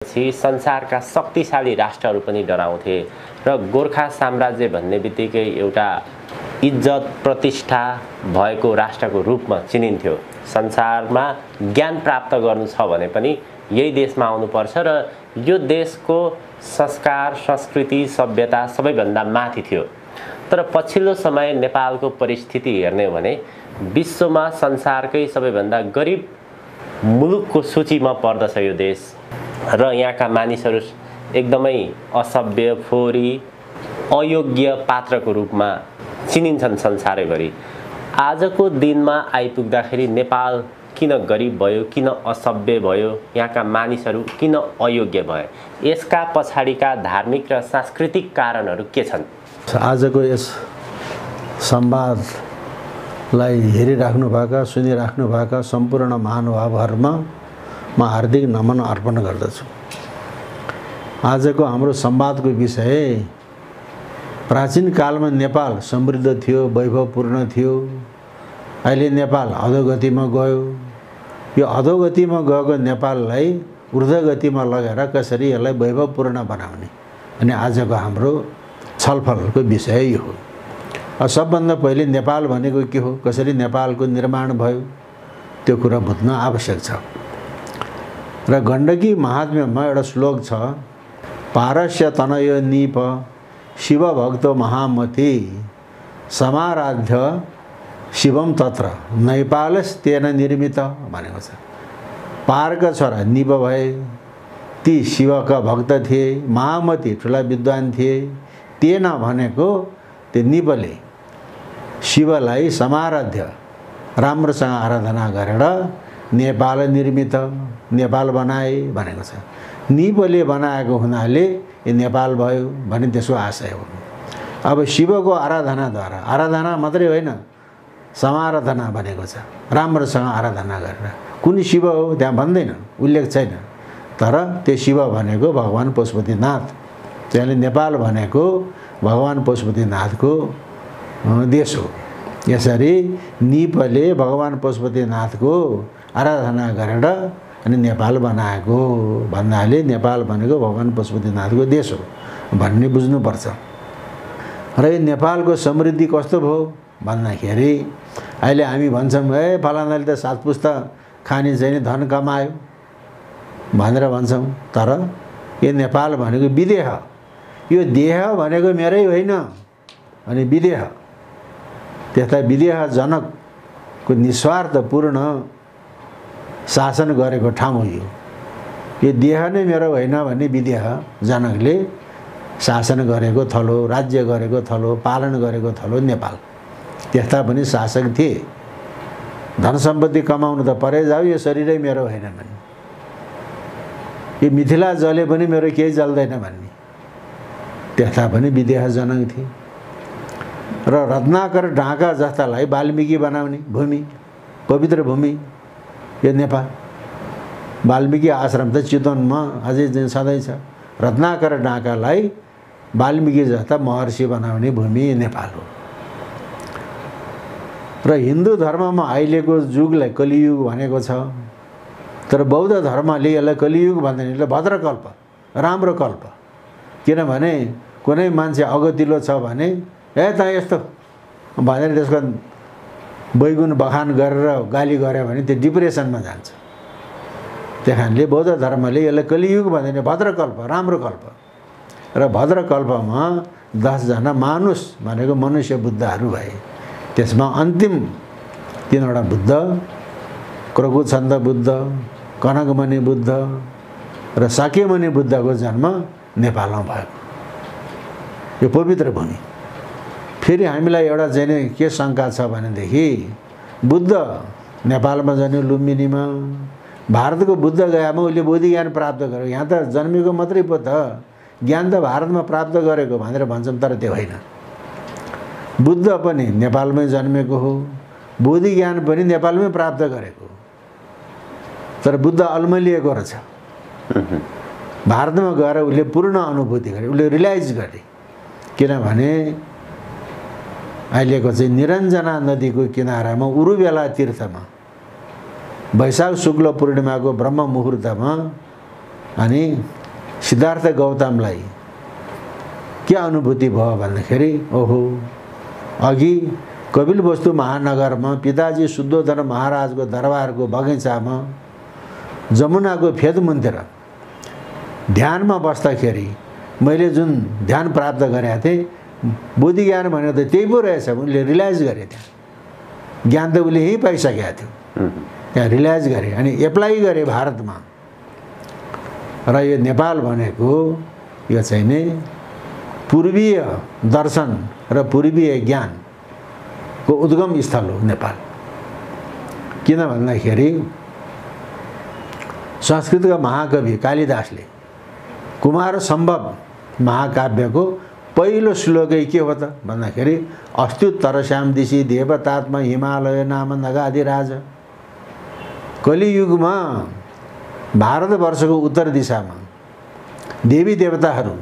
संसारका शक्तिशाली राष्ट्रहरू पनि डराउँथे र गोर्खा साम्राज्य भन्ने बित्तिकै एउटा इज्जत प्रतिष्ठा भएको राष्ट्रको रूपमा चिनिन्थ्यो। संसारमा ज्ञान प्राप्त गर्नु छ भने पनि यही देशमा आउनुपर्छ र यो देशको संस्कार संस्कृति सभ्यता सबैभन्दा माथि थियो। तर पछिल्लो समय नेपालको परिस्थिति हेर्ने हो भने विश्वमा संसारकै सबैभन्दा गरिब मुलुकको सूचीमा पर्दछ यो देश र यहाँका मानिसहरू एकदमै असभ्य फोहोरी अयोग्य पात्रको रूपमा चिनिन्छन् संसारैभरि। आजको दिनमा आइपुग्दाखेरि नेपाल किन गरिब भयो, किन असभ्य भयो, यहाँका मानिसहरू किन अयोग्य भए, यसका पछाडिका धार्मिक र सांस्कृतिक कारणहरू के छन्? आजको यस संवादलाई हेरिराख्नुभएका सुनिराख्नुभएका सम्पूर्ण महानुभावहरूमा म हार्दिक नमन अर्पण गर्दछु। आजको हाम्रो संवादको विषय प्राचीन कालमा नेपाल समृद्ध थियो, वैभवपूर्ण थियो। अहिले नेपाल अधोगतिमा गयो। यो अधोगतिमा गएको नेपाललाई ऊर्ध्वगतिमा लगेर कसरी यसलाई वैभवपूर्ण बनाउने अनि आजको हाम्रो छलफलको विषय यो हो। सबभन्दा पहिले नेपाल भनेको के हो, कसरी नेपालको निर्माण भयो त्यो कुरा बुझ्न आवश्यक छ। र गण्डकी महात्म्यमा एउटा श्लोक छ, पारस्य तनय नीप शिवभक्तो महामती समाराध्य शिवम तत्र नैपालस्तेन निर्मित भनेको छ। पारका छोरा निप भए, ती शिवका भक्त थिए, महामती ठुला विद्वान थिए। तेन भनेको त्यो निपले शिवलाई समाराध्य राम्रोसँग आराधना गरेर नेपाल निर्मित नेपाल बनाए भनेको छ। निपले बनाएको हुनाले यो नेपाल भयो भन्ने त्यसको आशय हो। अब शिवको आराधनाद्वारा, आराधना मात्रै होइन समाराधना भनेको छ, राम्रोसँग आराधना गरेर। कुन शिव हो त्यहाँ भन्दैन, उल्लेख छैन। तर त्यो शिव भनेको भगवान पशुपतिनाथ, त्यसले नेपाल भनेको भगवान पशुपतिनाथको देश हो। यसरी निपले भगवान पशुपतिनाथको आराधना गरेर अनि नेपाल बनाएको भन्नाले नेपाल भनेको भगवान पशुपतिनाथको देश हो भन्ने बुझ्नुपर्छ। र यो नेपालको समृद्धि कस्तो भयो भन्दाखेरि अहिले हामी भन्छौँ फलानाले त 7 पुस्ता खाने चाहिँ धन कमायो भनेर भन्छौँ। तर यो नेपाल भनेको विदेह, यो देह भनेको मेरै होइन अनि विदेह, त्यस्ता विदेह जनकको निस्वार्थपूर्ण शासन गरेको ठाउँ हो। यो देह नै मेरो होइन भन्ने विदेह जनकले शासन गरेको थलो, राज्य गरेको थलो, पालन गरेको थलो नेपाल। त्यस्ता पनि शासक थिए। धन सम्पत्ति कमाउनु त परै जाऊ, यो शरीरै मेरो होइन भन्ने, यो मिथिला जले पनि मेरो केही जल्दैन भन्ने त्यस्ता पनि विदेह जनक थिए। र रत्नाकर ढाका जस्तालाई वाल्मीकि बनाउने भूमि, पवित्र भूमि यो नेपाल। वाल्मीकि आश्रम त चितवनमा अझै सधैँ छ। रत्नाकर ढाकालाई वाल्मीकि जस्ता महर्षि बनाउने भूमि नेपाल हो। र हिन्दू धर्ममा अहिलेको युगलाई कलियुग भनेको छ। तर बौद्ध धर्मले यसलाई कलियुग भन्दैन, यसलाई भद्रकल्प, राम्रो कल्प। किनभने कुनै मान्छे अगतिलो छ भने त यस्तो भनेर त्यसको बैगुण बखान गरेर गाली गऱ्यो भने त्यो डिप्रेसनमा जान्छ। त्यही कारणले बौद्ध धर्मले यसलाई कलियुग भन्दैन, भद्रकल्प, राम्रो कल्प। र भद्रकल्पमा 10 जना मानुष भनेको मनुष्य बुद्धहरू भए। त्यसमा अन्तिम 3वटा बुद्ध, क्रकुछन्द बुद्ध, कनकमणि बुद्ध र शाक्यमुनि बुद्धको जन्म नेपालमा भएको यो पवित्र भूमि। फेरि हामीलाई एउटा चाहिँ के शङ्का छ भनेदेखि बुद्ध नेपालमा जन्म्यो लुम्बिनीमा, भारतको बुद्ध गयामा उसले बोधि ज्ञान प्राप्त गर्यो। यहाँ त जन्मेको मात्रै पो त, ज्ञान त भारतमा प्राप्त गरेको भनेर भन्छौँ, तर त्यो होइन। बुद्ध पनि नेपालमै जन्मेको हो, बोधि ज्ञान पनि नेपालमै प्राप्त गरेको हो। तर बुद्ध अल्मलिएको रहेछ। भारतमा गएर उसले पूर्ण अनुभूति गरे, उसले रियलाइज गरे। किनभने अहिलेको चाहिँ निरञ्जना नदीको किनारामा उरुबेला तीर्थमा वैशाख शुक्ल पूर्णिमाको ब्रह्म मुहुर्तमा अनि सिद्धार्थ गौतमलाई के अनुभूति भयो भन्दाखेरि ओहो अघि कपिलवस्तु महानगरमा पिताजी शुद्धोधन महाराजको दरबारको बगैँचामा जमुनाको फेदमुन्तिर ध्यानमा बस्दाखेरि मैले जुन ध्यान प्राप्त गरेको थिएँ बुद्धि ज्ञान भनेको त त्यही पो रहेछ उनले रियलाइज गरे। त्यहाँ ज्ञान त उसले यहीँ पाइसकेको थियो, त्यहाँ रियलाइज गरे अनि एप्लाई गरे भारतमा। र यो नेपाल भनेको यो चाहिँ नि पूर्वीय दर्शन र पूर्वीय ज्ञानको उद्गम स्थल हो नेपाल। किन भन्दाखेरि संस्कृतका महाकवि कालिदासले कुमार सम्भव महाकाव्यको पहिलो श्लोकै के हो त भन्दाखेरि अस्त्युत्तरस्याम दिशि देवतात्मा हिमालय नाम नगाधिराज। कलियुगमा भारतवर्षको उत्तर दिशामा देवी देवताहरू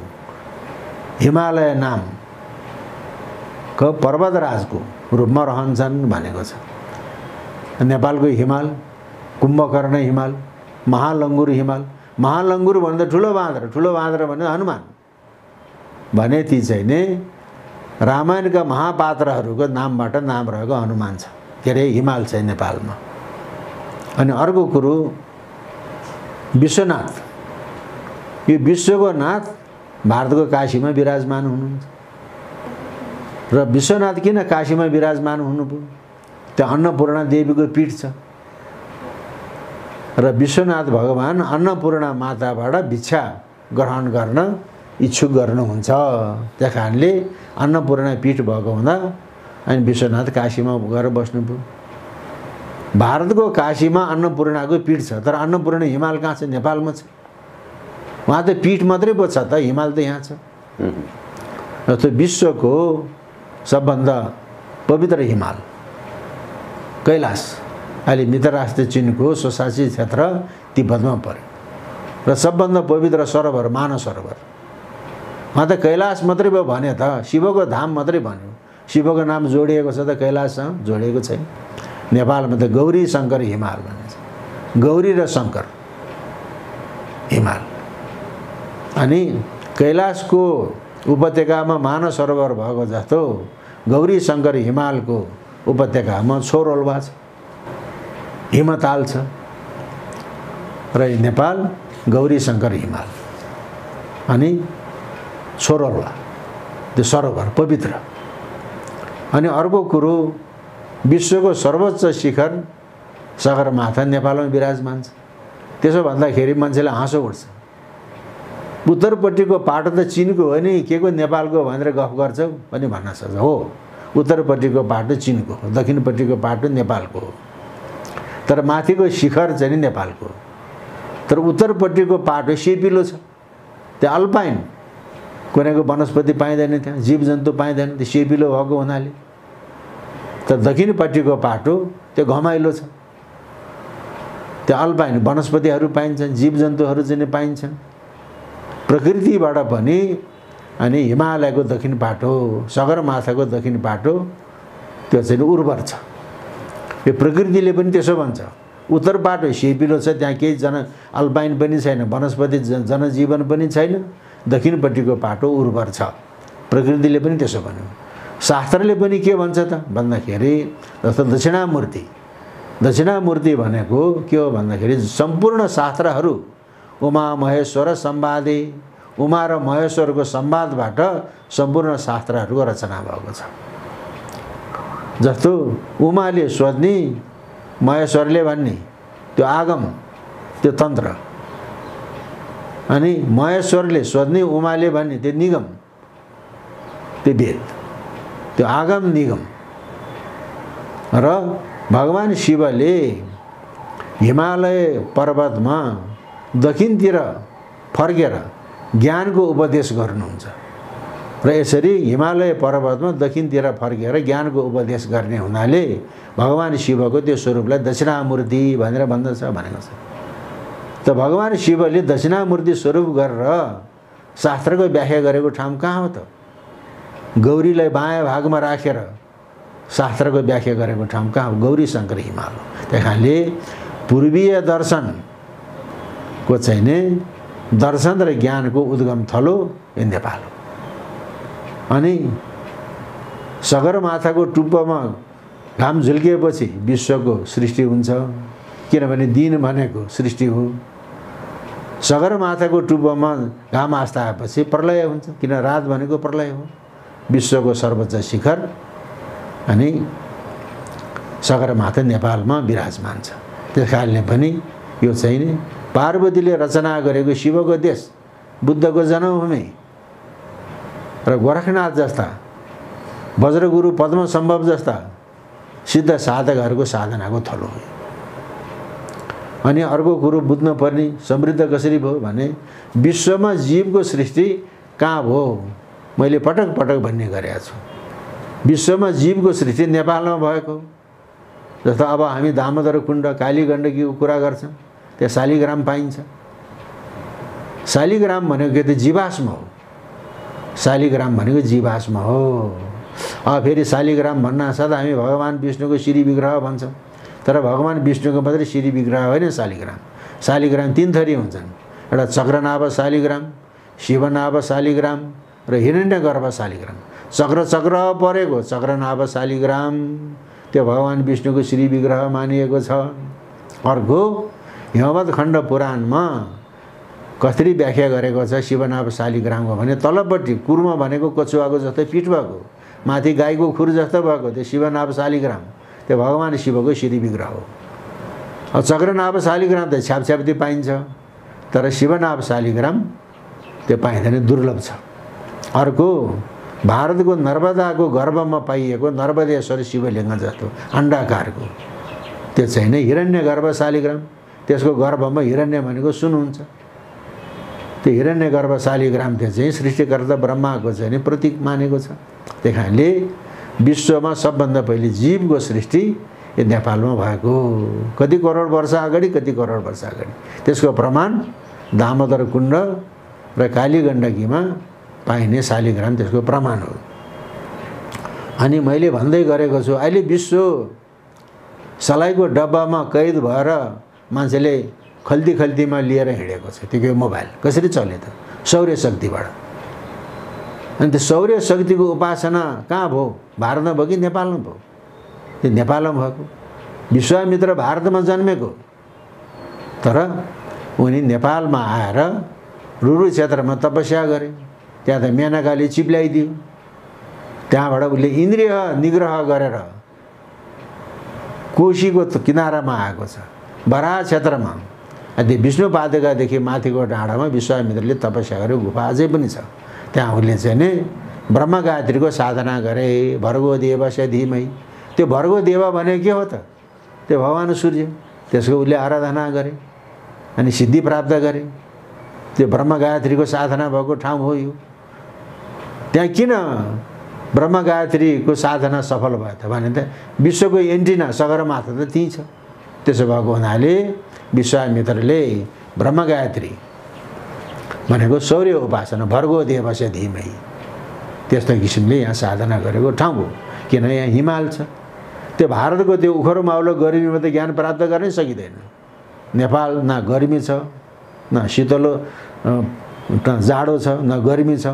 हिमालय नामको पर्वतराजको रूपमा रहन्छन् भनेको छ। नेपालको हिमाल, कुम्भकर्ण हिमाल, महालङ्गुर हिमाल, महालङ्गुर भन्दा ठुलो बाँदर भन्दा हनुमान भने ती चाहिँ नि रामायणका महापात्रहरूको नामबाट नाम रहेको हनुमान छ के अरे हिमाल चाहिँ नेपालमा। अनि अर्को कुरो विश्वनाथ, यो विश्वको नाथ भारतको काशीमा विराजमान हुनुहुन्छ। र विश्वनाथ किन काशीमा विराजमान हुनुभयो? त्यहाँ अन्नपूर्णा देवीको पीठ छ र विश्वनाथ भगवान अन्नपूर्णा माताबाट भिक्षा ग्रहण गर्न इच्छुक गर्नुहुन्छ। त्यस कारणले अन्नपूर्णा पीठ भएको हुँदा अनि विश्वनाथ काशीमा गएर बस्नुभयो। भारतको काशीमा अन्नपूर्णाको पीठ छ, तर अन्नपूर्ण हिमाल कहाँ छ? नेपालमा छ। वहाँ त पीठ मात्रै पो छ त, हिमाल त यहाँ छ। र त्यो विश्वको सबभन्दा पवित्र हिमाल कैलाश अहिले मित्रराष्ट्र चीनको स्वशासी क्षेत्र तिब्बतमा पर्यो। र सबभन्दा पवित्र सरोवर मानस सरोवर वहाँ त कैलाश मात्रै भयो भने त शिवको धाम मात्रै भन्यो। शिवको नाम जोडिएको छ त कैलाशसँग जोडिएको छैन। नेपालमा त गौरी शङ्कर हिमाल भनिन्छ, गौरी र शङ्कर हिमाल। अनि कैलाशको उपत्यकामा मानस सरोवर भएको जस्तो गौरी शङ्कर हिमालको उपत्यकामा छोरोल्वा छ, हिमताल छ। र नेपाल गौरी शङ्कर हिमाल अनि छोरोल्वा त्यो सरोवर पवित्र। अनि अर्को कुरो विश्वको सर्वोच्च शिखर सगरमाथा नेपालमा विराजमान छ। त्यसो भन्दाखेरि मान्छेलाई हाँसो उठ्छ। उत्तरपट्टिको पाटो त चीनको हो नि, के को नेपालको भनेर गफ गर्छौ पनि भन्न सक्छ। हो, उत्तरपट्टिको पाटो चीनको हो, दक्षिणपट्टिको पाटो नेपालको हो, तर माथिको शिखर चाहिँ नि नेपालको हो। तर उत्तरपट्टिको पाटो सेपिलो छ, त्यहाँ अल्पाइन कुनैको वनस्पति पाइँदैन, त्यहाँ जीवजन्तु पाइँदैन, त्यो सेपिलो भएको हुनाले। तर दक्षिणपट्टिको पाटो त्यो घमाइलो छ, त्यहाँ अल्पाइन वनस्पतिहरू पाइन्छन्, जीवजन्तुहरू चाहिँ पाइन्छन् प्रकृतिबाट पनि। अनि हिमालयको दक्षिण पाटो, सगरमाथाको दक्षिण पाटो त्यो चाहिँ उर्वर छ। यो प्रकृतिले पनि त्यसो भन्छ। उत्तर पाटो सेपिलो छ, त्यहाँ केही अल्पाइन पनि छैन, वनस्पति जनजीवन पनि छैन। दक्षिणपट्टिको पाटो उर्वर छ, प्रकृतिले पनि त्यसो भन्यो। शास्त्रले पनि के भन्छ त भन्दाखेरि जस्तो दक्षिणामूर्ति भनेको के हो भन्दाखेरि सम्पूर्ण शास्त्रहरू उमा महेश्वर संवादे, उमा र महेश्वरको संवादबाट सम्पूर्ण शास्त्रहरूको रचना भएको छ। जस्तो उमाले सोध्ने, महेश्वरले भन्ने त्यो आगम त्यो तन्त्र, अनि महेश्वरले सोध्ने, उमाले भन्ने त्यो निगम त्यो वेद, त्यो आगम निगम। र भगवान शिवले हिमालय पर्वतमा दक्षिणतिर फर्केर ज्ञानको उपदेश गर्नुहुन्छ। र यसरी हिमालय पर्वतमा दक्षिणतिर फर्केर ज्ञानको उपदेश गर्ने हुनाले भगवान शिवको त्यो स्वरूपलाई दक्षिणामूर्ति भनेर भन्दछ भनेको छ। त भगवान शिवले दक्षिणामूर्ति स्वरूप गरेर शास्त्रको व्याख्या गरेको ठाउँ कहाँ हो त? गौरीलाई बायाँ भागमा राखेर शास्त्रको व्याख्या गरेको ठाउँ कहाँ हो? गौरी शङ्कर हिमाल हो। त्यस कारणले पूर्वीय दर्शनको चाहिँ नि दर्शन र ज्ञानको उद्गम थलो यो नेपाल हो। अनि सगरमाथाको टुप्पोमा घाम झुल्किएपछि विश्वको सृष्टि हुन्छ, किनभने दिन भनेको सृष्टि हो। सगरमाथाको टुप्पोमा घाम आस्था आएपछि प्रलय हुन्छ, किन रात भनेको प्रलय हो, विश्वको सर्वोच्च शिखर। अनि सगरमाथा नेपालमा विराजमान छ। त्यस कारणले पनि यो चाहिँ नि पार्वतीले रचना गरेको शिवको देश, बुद्धको जन्मभूमि र गोरखनाथ जस्ता, वज्रगुरु पद्मसम्भव जस्ता सिद्ध साधकहरूको साधनाको थलो हो। अनि अर्को कुरो बुझ्न पर्ने, समृद्ध कसरी भयो भने विश्वमा जीवको सृष्टि कहाँ भयो, मैले पटक पटक भन्ने गरेको छु। विश्वमा जीवको सृष्टि नेपालमा भएको। जस्तो अब हामी दामोदर कुण्ड, काली गण्डकीको कुरा गर्छौँ, त्यहाँ शालिग्राम पाइन्छ। शालिग्राम भनेको के, त जीवाश्म हो। शालिग्राम भनेको जीवाश्म हो। अब फेरि शालिग्राम भन्न साथ हामी भगवान विष्णुको श्री विग्रह भन्छौँ, तर भगवान विष्णुको मात्रै श्री विग्रह होइन शालिग्राम। शालिग्राम 3 थरी हुन्छन्, एउटा चक्रनाभ शालिग्राम, शिवनाभ शालिग्राम र हिरण्यगर्भ शालिग्राम। चक्र परेको चक्रनाभ शालिग्राम त्यो भगवान विष्णुको श्री विग्रह मानिएको छ। अर्को हिमवत खण्ड पुराणमा कसरी व्याख्या गरेको छ शिवनाभ शालिग्रामको भने तलपट्टि कुर्म भनेको कछुवाको जस्तै पिठ भएको, माथि गाईको खुर जस्तो भएको त्यो शिवनाभ शालिग्राम, त्यो भगवान शिवको श्री विग्रह हो। अब चक्रनाभ शालिग्राम त छ्यापछ्याप्ती पाइन्छ, तर शिवनाभ शालिग्राम त्यो पाइँदैन, दुर्लभ छ। अर्को भारतको नर्मदाको गर्भमा पाइएको नर्मदेश्वर शिवलिङ्ग जस्तो अण्डाकारको त्यो चाहिँ नै हिरण्यगर्भ शालिग्राम। त्यसको गर्भमा हिरण्य भनेको सुन हुन्छ। त्यो हिरण्यगर्भ शालिग्राम त्यो चाहिँ सृष्टिकर्ता ब्रह्माको चाहिँ नि प्रतीक मानेको छ। त्यही कारणले विश्वमा सबभन्दा पहिले जीवको सृष्टि यो नेपालमा भएको। कति करोड वर्ष अगाडि, कति करोड वर्ष अगाडि, त्यसको प्रमाण दामोदर कुण्ड र काली गण्डकीमा पाइने शालिग्राम त्यसको प्रमाण हो। अनि मैले भन्दै गरेको छु, अहिले विश्व सलाइको डब्बामा कैद भएर मान्छेले खल्तीमा लिएर हिँडेको छ। त्यो मोबाइल कसरी चल्यो त, सौर्य शक्तिबाट। अनि त्यो सौर्य शक्तिको उपासना कहाँ भयो, भारतमा भयो कि नेपालमा भयो? त्यो नेपालमा भएको। विश्वामित्र भारतमा जन्मेको, तर उनी नेपालमा आएर रुरु क्षेत्रमा तपस्या गरे। त्यहाँ त मेनकाले चिप्ल्याइदियो। त्यहाँबाट उसले इन्द्रिय निग्रह गरेर कोशीको किनारामा आएको छ, बराह क्षेत्रमा। त्यो विष्णुपादुकादेखि माथिको डाँडामा विश्वामित्रले तपस्या गरेको गुफा अझै पनि छ। त्यहाँ उसले चाहिँ नि ब्रह्म गायत्रीको साधना गरे। भर्गो देवस्य धीमहि, त्यो भर्गो देव भने के हो त, त्यो भगवान सूर्य, त्यसको उसले आराधना गरे अनि सिद्धि प्राप्त गरे। त्यो ब्रह्म गायत्रीको साधना भएको ठाउँ हो यो। त्यहाँ किन ब्रह्म गायत्रीको साधना सफल भयो त भने त विश्वको एन्टिना सगरमाथा त त्यहीँ छ। त्यसो भएको हुनाले विश्वामित्रले ब्रह्म गायत्री भनेको सौर्य उपासना, भर्गो देवस्य धीमहि, त्यस्तो किसिमले यहाँ साधना गरेको ठाउँ हो। किन यहाँ हिमाल छ। त्यो भारतको त्यो उखरो माउलो गर्मीमा त ज्ञान प्राप्त गर्नै सकिँदैन। नेपाल न गर्मी छ, न शीतलो जाडो छ, न गर्मी छ।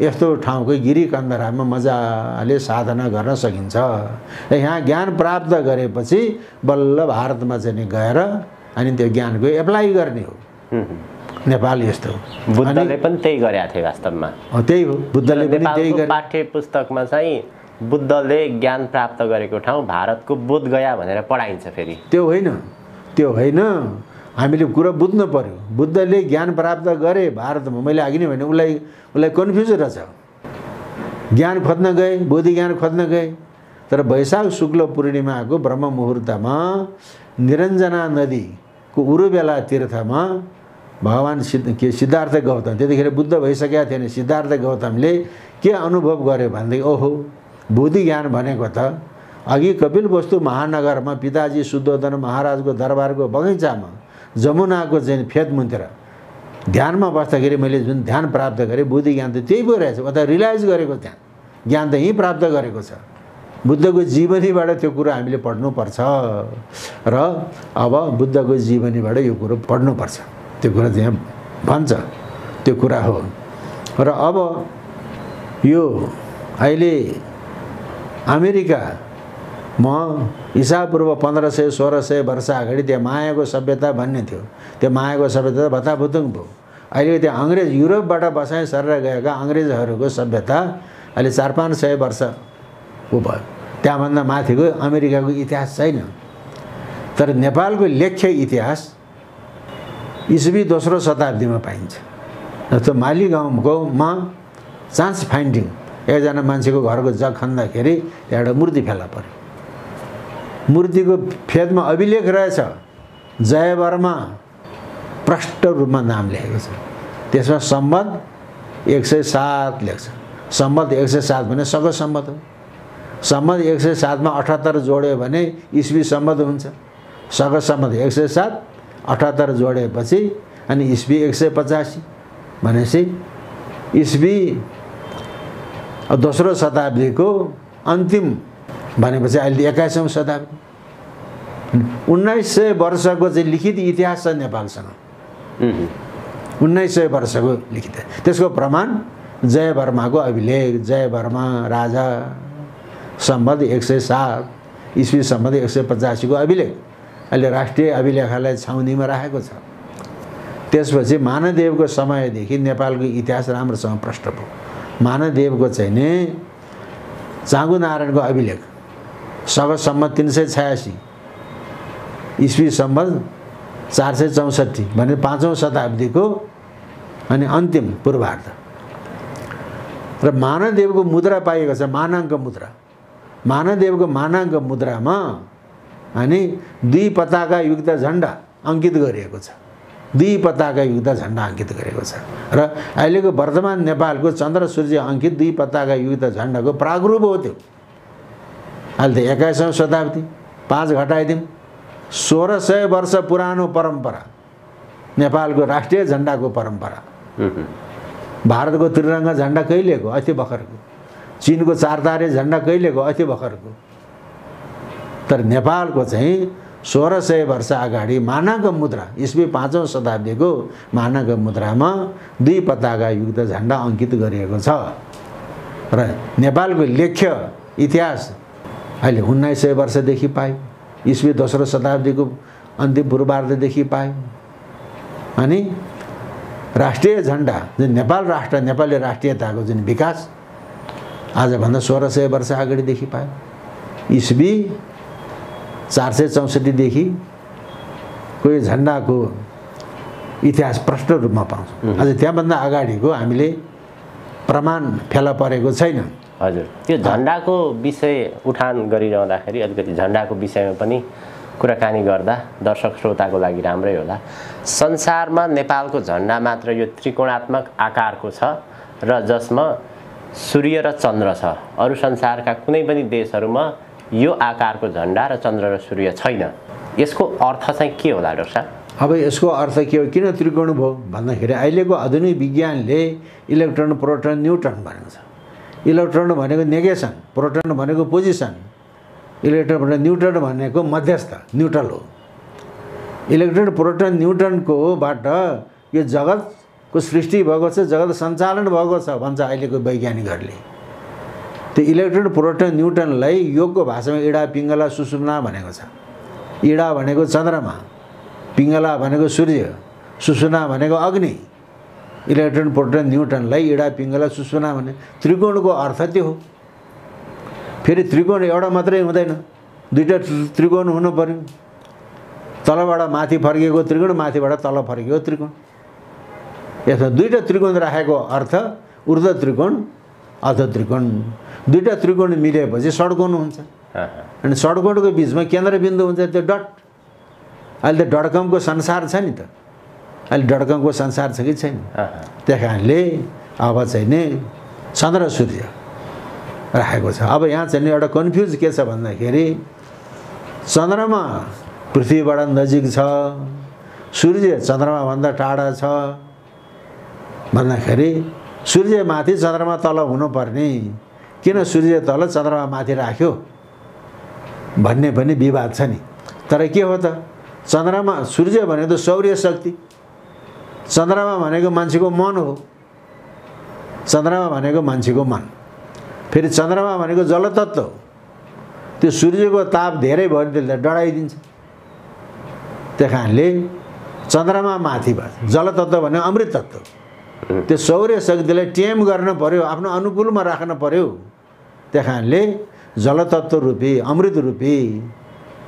यस्तो ठाउँकै गिरी कन्दरामा मजाले साधना गर्न सकिन्छ। यहाँ ज्ञान प्राप्त गरेपछि बल्ल भारतमा चाहिँ गएर अनि त्यो ज्ञानको एप्लाई गर्ने हो। नेपाल यस्तो हो। बुद्धले पनि त्यही गरेका थिए वास्तवमा। त्यही हो, बुद्धले पनि त्यही गरे। पाठ्य पुस्तकमा चाहिँ बुद्धले ज्ञान प्राप्त गरेको ठाउँ भारतको बोध गया भनेर पढाइन्छ। फेरि त्यो होइन, हामीले कुरा बुझ्नु पर्यो। बुद्धले ज्ञान प्राप्त गरे भारतमा, मैले अघि नै भने उसलाई कन्फ्युज रहेछ। ज्ञान खोज्न गए, बोधि ज्ञान खोज्न गए, तर वैशाख शुक्ल पूर्णिमाको ब्रह्म मुहुर्तमा निरञ्जना नदीको उरुबेला तीर्थमा भगवान सिद्धार्थ गौतम, त्यतिखेर बुद्ध भइसकेका थिएन। सिद्धार्थ गौतमले के अनुभव गर्यो भनेदेखि ओहो, बोधि ज्ञान भनेको त अघि कपिलवस्तु महानगरमा पिताजी शुद्धोधन महाराजको दरबारको बगैँचामा जमुनाको चाहिँ फेद मुन्तिर ध्यानमा बस्दाखेरि मैले जुन ध्यान प्राप्त गरेँ, बुद्धि ज्ञान त त्यही पो रहेछ। उता रियलाइज गरेको त्यहाँ ज्ञान त यहीँ प्राप्त गरेको छ। बुद्धको जीवनीबाट त्यो कुरो हामीले पढ्नुपर्छ र अब बुद्धको जीवनीबाट यो कुरो पढ्नुपर्छ। त्यो कुरो त्यहाँ भन्छ। त्यो कुरा हो। र अब यो अहिले अमेरिका म ईसापूर्व 1500-1600 वर्ष अगाडि त्यहाँ मायाको सभ्यता भन्ने थियो। त्यो मायाको सभ्यता भताभुतुङ भयो। अहिले त्यहाँ अङ्ग्रेज युरोपबाट बसाइ सरेर गएका अङ्ग्रेजहरूको सभ्यता अहिले 400-500 वर्षको भयो। त्यहाँभन्दा माथिको अमेरिकाको इतिहास छैन। तर नेपालको लेख्य इतिहास इस्वी 2रो शताब्दीमा पाइन्छ। जस्तो माली गाउँकोमा चान्स फाइन्डिङ एकजना मान्छेको घरको जग खन्दाखेरि एउटा मूर्ति फेला पर्यो। मूर्तिको फेदमा अभिलेख रहेछ, जय वर्मा प्रष्ट रूपमा नाम लेखेको छ। त्यसमा सम्बत 107 लेख्छ। सम्बत 107 भने सगो सम्बत हो। सम्बत 107 मा 78 जोड्यो भने इस्वी सम्बत हुन्छ। सगो सम्बत 107 78 जोडेपछि अनि इस्वी 185 भनेपछि इस्वी 2रो शताब्दीको अन्तिम भनेपछि अहिले 21औं शताब्दी 1900 वर्षको चाहिँ लिखित इतिहास छ नेपालसँग। 1900 वर्षको लिखित। त्यसको प्रमाण जय वर्माको अभिलेख, जय वर्मा राजा सम्बत 107 इस्वी सम्बत 185 को अभिलेख अहिले राष्ट्रिय अभिलेखालय छाउनीमा राखेको छ। त्यसपछि मानदेवको समयदेखि नेपालको इतिहास राम्रोसँग प्रष्ट भयो। मानदेवको चाहिँ नि चाँगु नारायणको अभिलेख सग सम्बत 386 इस्वी सम्बत 464 भने 5औं शताब्दीको अनि अन्तिम पूर्वार्ध। र मानदेवको मुद्रा पाइएको छ, मानाङ्क मुद्रा। मानदेवको मानाङ्क मुद्रामा अनि 2 पताका युक्त झण्डा अङ्कित गरिएको छ। 2 पताका युक्त झण्डा अङ्कित गरेको छ। र अहिलेको वर्तमान नेपालको चन्द्र सूर्य अङ्कित 2 पताका युक्त झण्डाको प्रागरूप हो त्यो। अहिले त 21औं शताब्दी 5 घटाइदिउँ 1600 वर्ष पुरानो परम्परा नेपालको राष्ट्रिय झण्डाको परम्परा। भारतको त्रिरङ्गा झण्डा कहिलेको? अति भर्खरको। चीनको 4 तारे झण्डा कहिलेको? अति भर्खरको। तर नेपालको चाहिँ 1600 वर्ष अगाडि मानाङ्क मुद्रा इस्वी 5औं शताब्दीको मानाङ्क मुद्रामा 2 पताका युक्त झण्डा अङ्कित गरिएको छ। र नेपालको लेख्य इतिहास अहिले 1900 वर्षदेखि पायो। इस्वी 2रो शताब्दीको अन्तिम पूर्वार्धदेखि पायो। अनि राष्ट्रिय झण्डा जुन नेपाल राष्ट्र, नेपाली राष्ट्रियताको जुन विकास आजभन्दा 1600 वर्ष अगाडिदेखि पायो। इस्वी 464 देखि कोही झण्डाको इतिहास प्रष्ट रूपमा पाउँछ। अझ त्यहाँभन्दा अगाडिको हामीले प्रमाण फेला परेको छैन। हजुर, त्यो झण्डाको विषय उठान गरिरहँदाखेरि अलिकति झण्डाको विषयमा पनि कुराकानी गर्दा दर्शक श्रोताको लागि राम्रै होला। संसारमा नेपालको झण्डा मात्र यो त्रिकोणात्मक आकारको छ र जसमा सूर्य र चन्द्र छ। अरू संसारका कुनै पनि देशहरूमा यो आकारको झण्डा र चन्द्र र सूर्य छैन। यसको अर्थ चाहिँ के होला डाक्टर साहब? अब यसको अर्थ के हो, किन त्रिकोण भयो भन्दाखेरि अहिलेको आधुनिक विज्ञानले इलेक्ट्रोन, प्रोटोन, न्युट्रन भनेको छ। इलेक्ट्रोन भनेको नेगेसन, प्रोटोन भनेको पोजिसन, इलेक्ट्रोन भनेको न्युट्रन भनेको मध्यस्थ, न्युट्रल हो। इलेक्ट्रोन, प्रोटोन, न्युट्रनकोबाट यो जगतको सृष्टि भएको छ, जगत सञ्चालन भएको छ भन्छ अहिलेको वैज्ञानिकहरूले। त्यो इलेक्ट्रोन, प्रोटोन, न्युट्रनलाई योगको भाषामा इडा, पिङ्गला, सुषुम्ना भनेको छ। इडा भनेको चन्द्रमा, पिङ्गला भनेको सूर्य, सुषुम्ना भनेको अग्नि। इलेक्ट्रोन, प्रोटोन, न्युट्रनलाई इडा, पिङ्गला, सुषुम्ना भने त्रिकोणको अर्थ त्यो हो। फेरि त्रिकोण एउटा मात्रै हुँदैन, 2टा त्रिकोण हुनु पर्यो। तलबाट माथि फर्किएको त्रिकोण, माथिबाट तल फर्किएको त्रिकोण। यसमा 2टा त्रिकोण राखेको अर्थ ऊर्ध्व त्रिकोण, अधो त्रिकोण। 2टा त्रिकोण मिलेपछि षड्कोण हुन्छ। अनि षड्कोणको बिचमा केन्द्रबिन्दु हुन्छ, त्यो डट। अहिले त डटकमको संसार छ नि त। अहिले डटकमको संसार छ कि छैन? त्यही कारणले अब चाहिँ नि चन्द्र सूर्य राखेको छ। अब यहाँ चाहिँ एउटा कन्फ्युज के छ भन्दाखेरि चन्द्रमा पृथ्वीबाट नजिक छ, सूर्य चन्द्रमाभन्दा टाढा छ भन्दाखेरि सूर्य माथि चन्द्रमा तल हुनुपर्ने, किन सूर्य तल चन्द्रमा माथि राख्यो भन्ने पनि विवाद छ नि। तर के हो त, चन्द्रमा सूर्य भनेको त सौर्य शक्ति, चन्द्रमा भनेको मान्छेको मन हो। चन्द्रमा भनेको मान्छेको मन। फेरि चन्द्रमा भनेको जलतत्त्व हो। त्यो सूर्यको ताप धेरै भयो भने त्यसले डढाइदिन्छ। त्यही कारणले चन्द्रमा माथि भयो। जलतत्त्व भनेको अमृत तत्त्व। त्यो सौर्य शक्तिलाई टेम गर्न पर्यो, आफ्नो अनुकूलमा राख्न पर्यो। त्यही कारणले जलतत्त्व रूपी अमृत रूपी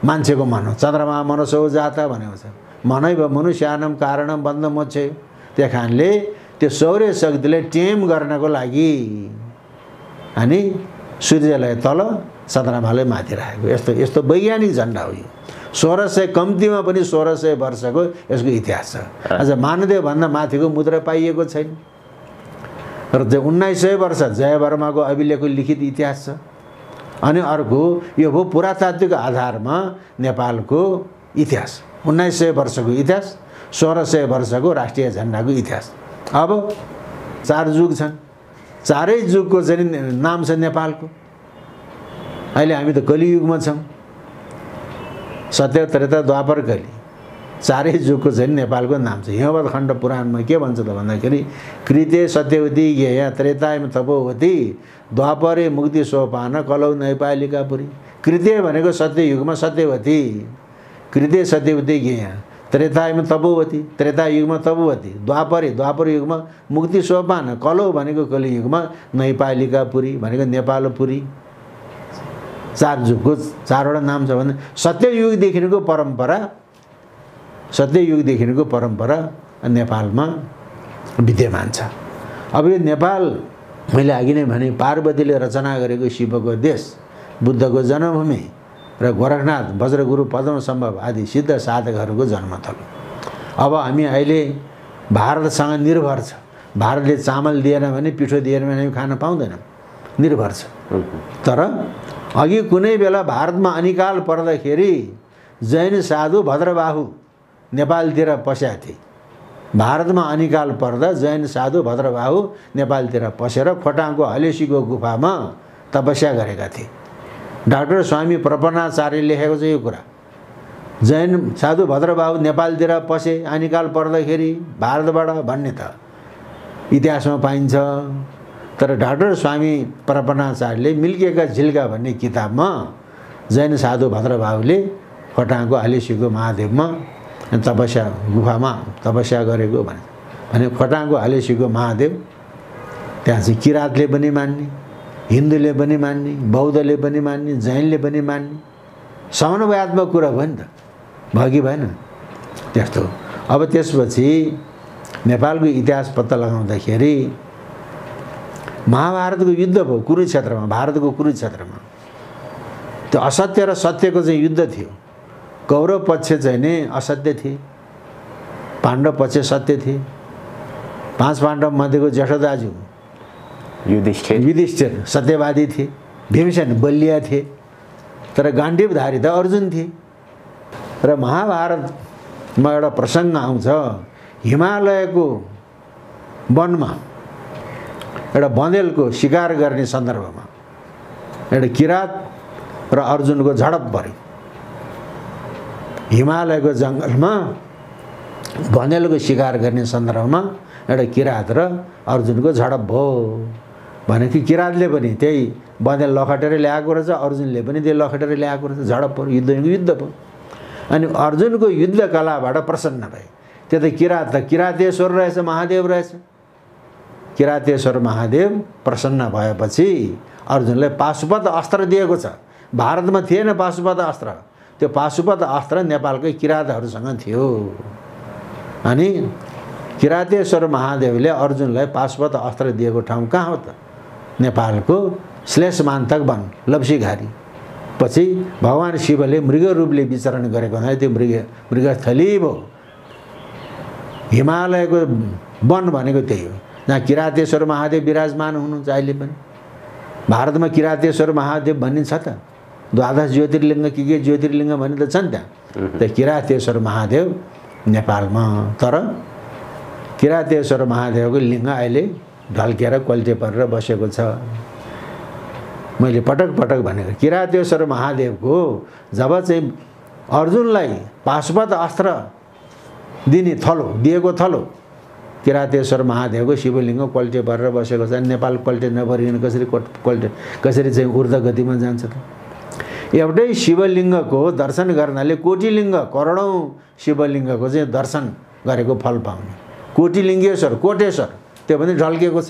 मान्छेको मन हो। चन्द्रमा मनसो जाता भनेको छ। मनै भयो मनुष्यानम कारणम बन्ध मोक्षे। त्यही कारणले त्यो सौर्य शक्तिलाई टेम गर्नको लागि अनि सूर्यलाई तल चन्द्रमालाई माथि राखेको यस्तो वैज्ञानिक झन्डा हो यो। 1600 कम्तीमा पनि 1600 वर्षको यसको इतिहास छ। अझ मानदेव भन्दा माथिको मुद्रा पाइएको छैन। र त्यो 1900 वर्ष जयवर्माको अभिलेखको लिखित इतिहास छ। अनि अर्को यो हो पुरातात्विक आधारमा नेपालको इतिहास। 1900 वर्षको इतिहास, 1600 वर्षको राष्ट्रिय झन्डाको इतिहास। अब 4 युग छन्। चारै युगको चाहिँ नाम छ नेपालको। अहिले हामी त कलियुगमा छौँ। सत्य त्रेता द्वापर कली चारै युगको चाहिँ नेपालको नाम छ। हिमवत खण्ड पुराणमा के भन्छ त भन्दाखेरि कृते सत्यवती ज्ञेय त्रेतायम तपोवती द्वापरे मुक्ति सोपान कलौ नैपालिकापुरी। कृते भनेको सत्ययुगमा सत्यवती, कृते सत्यवती ज्ञेय, त्रेतायुगमा तपोवती, त्रेता युगमा तपोवती, द्वापर युगमा मुक्ति सोपान, कलौ भनेको कलियुगमा नैपालिकापुरी भनेको नेपालपुरी। 4 युगको 4वटा नाम छ भने सत्ययुगदेखिको परम्परा नेपालमा विद्यमान छ। अब यो नेपाल मैले अघि नै भने पार्वतीले रचना गरेको शिवको देश, बुद्धको जन्मभूमि र गोरखनाथ वज्रगुरु पद्मसम्भव आदि सिद्ध साधकहरूको जन्मथलो। अब हामी अहिले भारतसँग निर्भर छ। भारतले चामल दिएन भने, पिठो दिएन भने हामी खान पाउँदैनौँ, निर्भर छ। तर अघि कुनै बेला भारतमा अनिकाल पर्दाखेरि जैन साधु भद्रबाहु नेपालतिर पसेका थिए। भारतमा अनिकाल पर्दा जैन साधु भद्रबाहु नेपालतिर पसेर खोटाङको हलेसीको गुफामा तपस्या गरेका थिए। डाक्टर स्वामी प्रपन्नाचार्यले लेखेको छ यो कुरा। जैन साधु भद्रबाहु नेपालतिर पसे अनिकाल पर्दाखेरि भारतबाट भन्ने त इतिहासमा पाइन्छ। तर डाक्टर स्वामी प्रपन्नाचार्यले मिल्केका झिल्का भन्ने किताबमा जैन साधु भद्रबाहुले खोटाङको हलेसीको महादेवमा तपस्या गुफामा तपस्या गरेको भने खोटाङको हलेसीको महादेव त्यहाँ चाहिँ किराँतले पनि मान्ने, हिन्दूले पनि मान्ने, बौद्धले पनि मान्ने, जैनले पनि मान्ने समन्वयात्मक कुरा भयो नि त, भयो कि भएन त्यस्तो। अब त्यसपछि नेपालको इतिहास पत्ता लगाउँदाखेरि महाभारतको युद्ध भयो कुरुक्षेत्रमा, भारतको कुरुक्षेत्रमा। त्यो असत्य र सत्यको चाहिँ युद्ध थियो। कौरव पक्ष चाहिँ नै असत्य थिए, पाण्डव पक्ष सत्य थिए। 5 पाण्डव मध्येको जेठो दाजु युधिष्ठिर सत्यवादी थिए, भीमसेन बलिया थिए, तर गाण्डीवधारी त अर्जुन थिए। र महाभारतमा एउटा प्रसङ्ग आउँछ, हिमालयको वनमा एउटा बँदेलको शिकार गर्ने सन्दर्भमा एउटा किरात र अर्जुनको झडप पर्यो। हिमालयको जङ्गलमा बँदेलको शिकार गर्ने सन्दर्भमा एउटा किरात र अर्जुनको झडप भयो। भनेको किरातले पनि त्यही बँदेल लखटेर ल्याएको रहेछ, अर्जुनले पनि त्यही लखटेर ल्याएको रहेछ, झडप पर्यो, युद्ध भयो। अनि अर्जुनको युद्ध कलाबाट प्रसन्न भए। त्यो त किरातेश्वर रहेछ, महादेव रहेछ। किरातेश्वर महादेव प्रसन्न भएपछि अर्जुनलाई पाशुपत अस्त्र दिएको छ। भारतमा थिएन पाशुपत अस्त्र, त्यो पाशुपत अस्त्र नेपालकै किरातहरूसँग थियो। अनि किरातेश्वर महादेवले अर्जुनलाई पाशुपत अस्त्र दिएको ठाउँ कहाँ हो त? नेपालको श्लेषमान्तक वन लप्सीघारी। पछि भगवान शिवले मृग रूपले विचरण गरेको हुनाले त्यो मृगस्थली भयो। हिमालयको वन भनेको त्यही हो जहाँ किरातेश्वर महादेव विराजमान हुनुहुन्छ। अहिले पनि भारतमा किरातेश्वर महादेव भन्ने छ त, 12 ज्योतिर्लिङ्ग के ज्योतिर्लिङ्ग भन्ने त छन् त्यहाँ। त किरातेश्वर महादेव नेपालमा, तर किरातेश्वर महादेवको लिङ्ग अहिले ढल्केर क्वालिटी परेर बसेको छ। मैले पटक भनेको किरातेश्वर महादेवको जब चाहिँ अर्जुनलाई पाशुपत अस्त्र दिएको थलो किरातेश्वर महादेवको शिवलिङ्ग क्वालिटी परेर बसेको छ। नेपाल क्वालिटी नपरिकन कसरी चाहिँ ऊर्ध्व गतिमा जान्छ त? एउटै शिवलिङ्गको दर्शन गर्नाले कोटिलिङ्ग करोडौँ शिवलिङ्गको चाहिँ दर्शन गरेको फल पाउने। कोटिलिङ्गेश्वर कोटेश्वर त्यो पनि ढल्केको छ,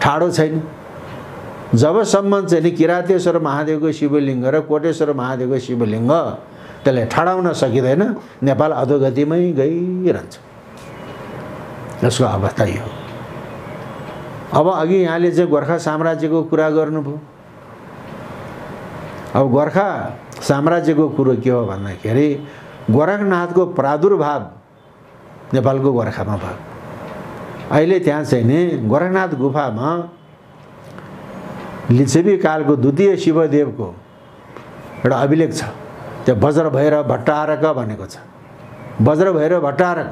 ठाडो छैन। जबसम्म चाहिँ नि किरातेश्वर महादेवको शिवलिङ्ग र कोटेश्वर महादेवको शिवलिङ्ग त्यसलाई ठाडाउन सकिँदैन, नेपाल अधोगतिमै गइरहन्छ। यसको अवस्था यो। अब अघि यहाँले चाहिँ गोर्खा साम्राज्यको कुरा गर्नुभयो। अब गोर्खा साम्राज्यको कुरो के हो भन्दाखेरि गोरखनाथको प्रादुर्भाव नेपालको गोर्खामा भयो। अहिले त्यहाँ चाहिँ नि गोरखनाथ गुफामा लिच्छवी कालको द्वितीय शिवदेवको एउटा अभिलेख छ। त्यो वज्र भैरव भट्टारक भनेको छ। वज्र भैरव भट्टारक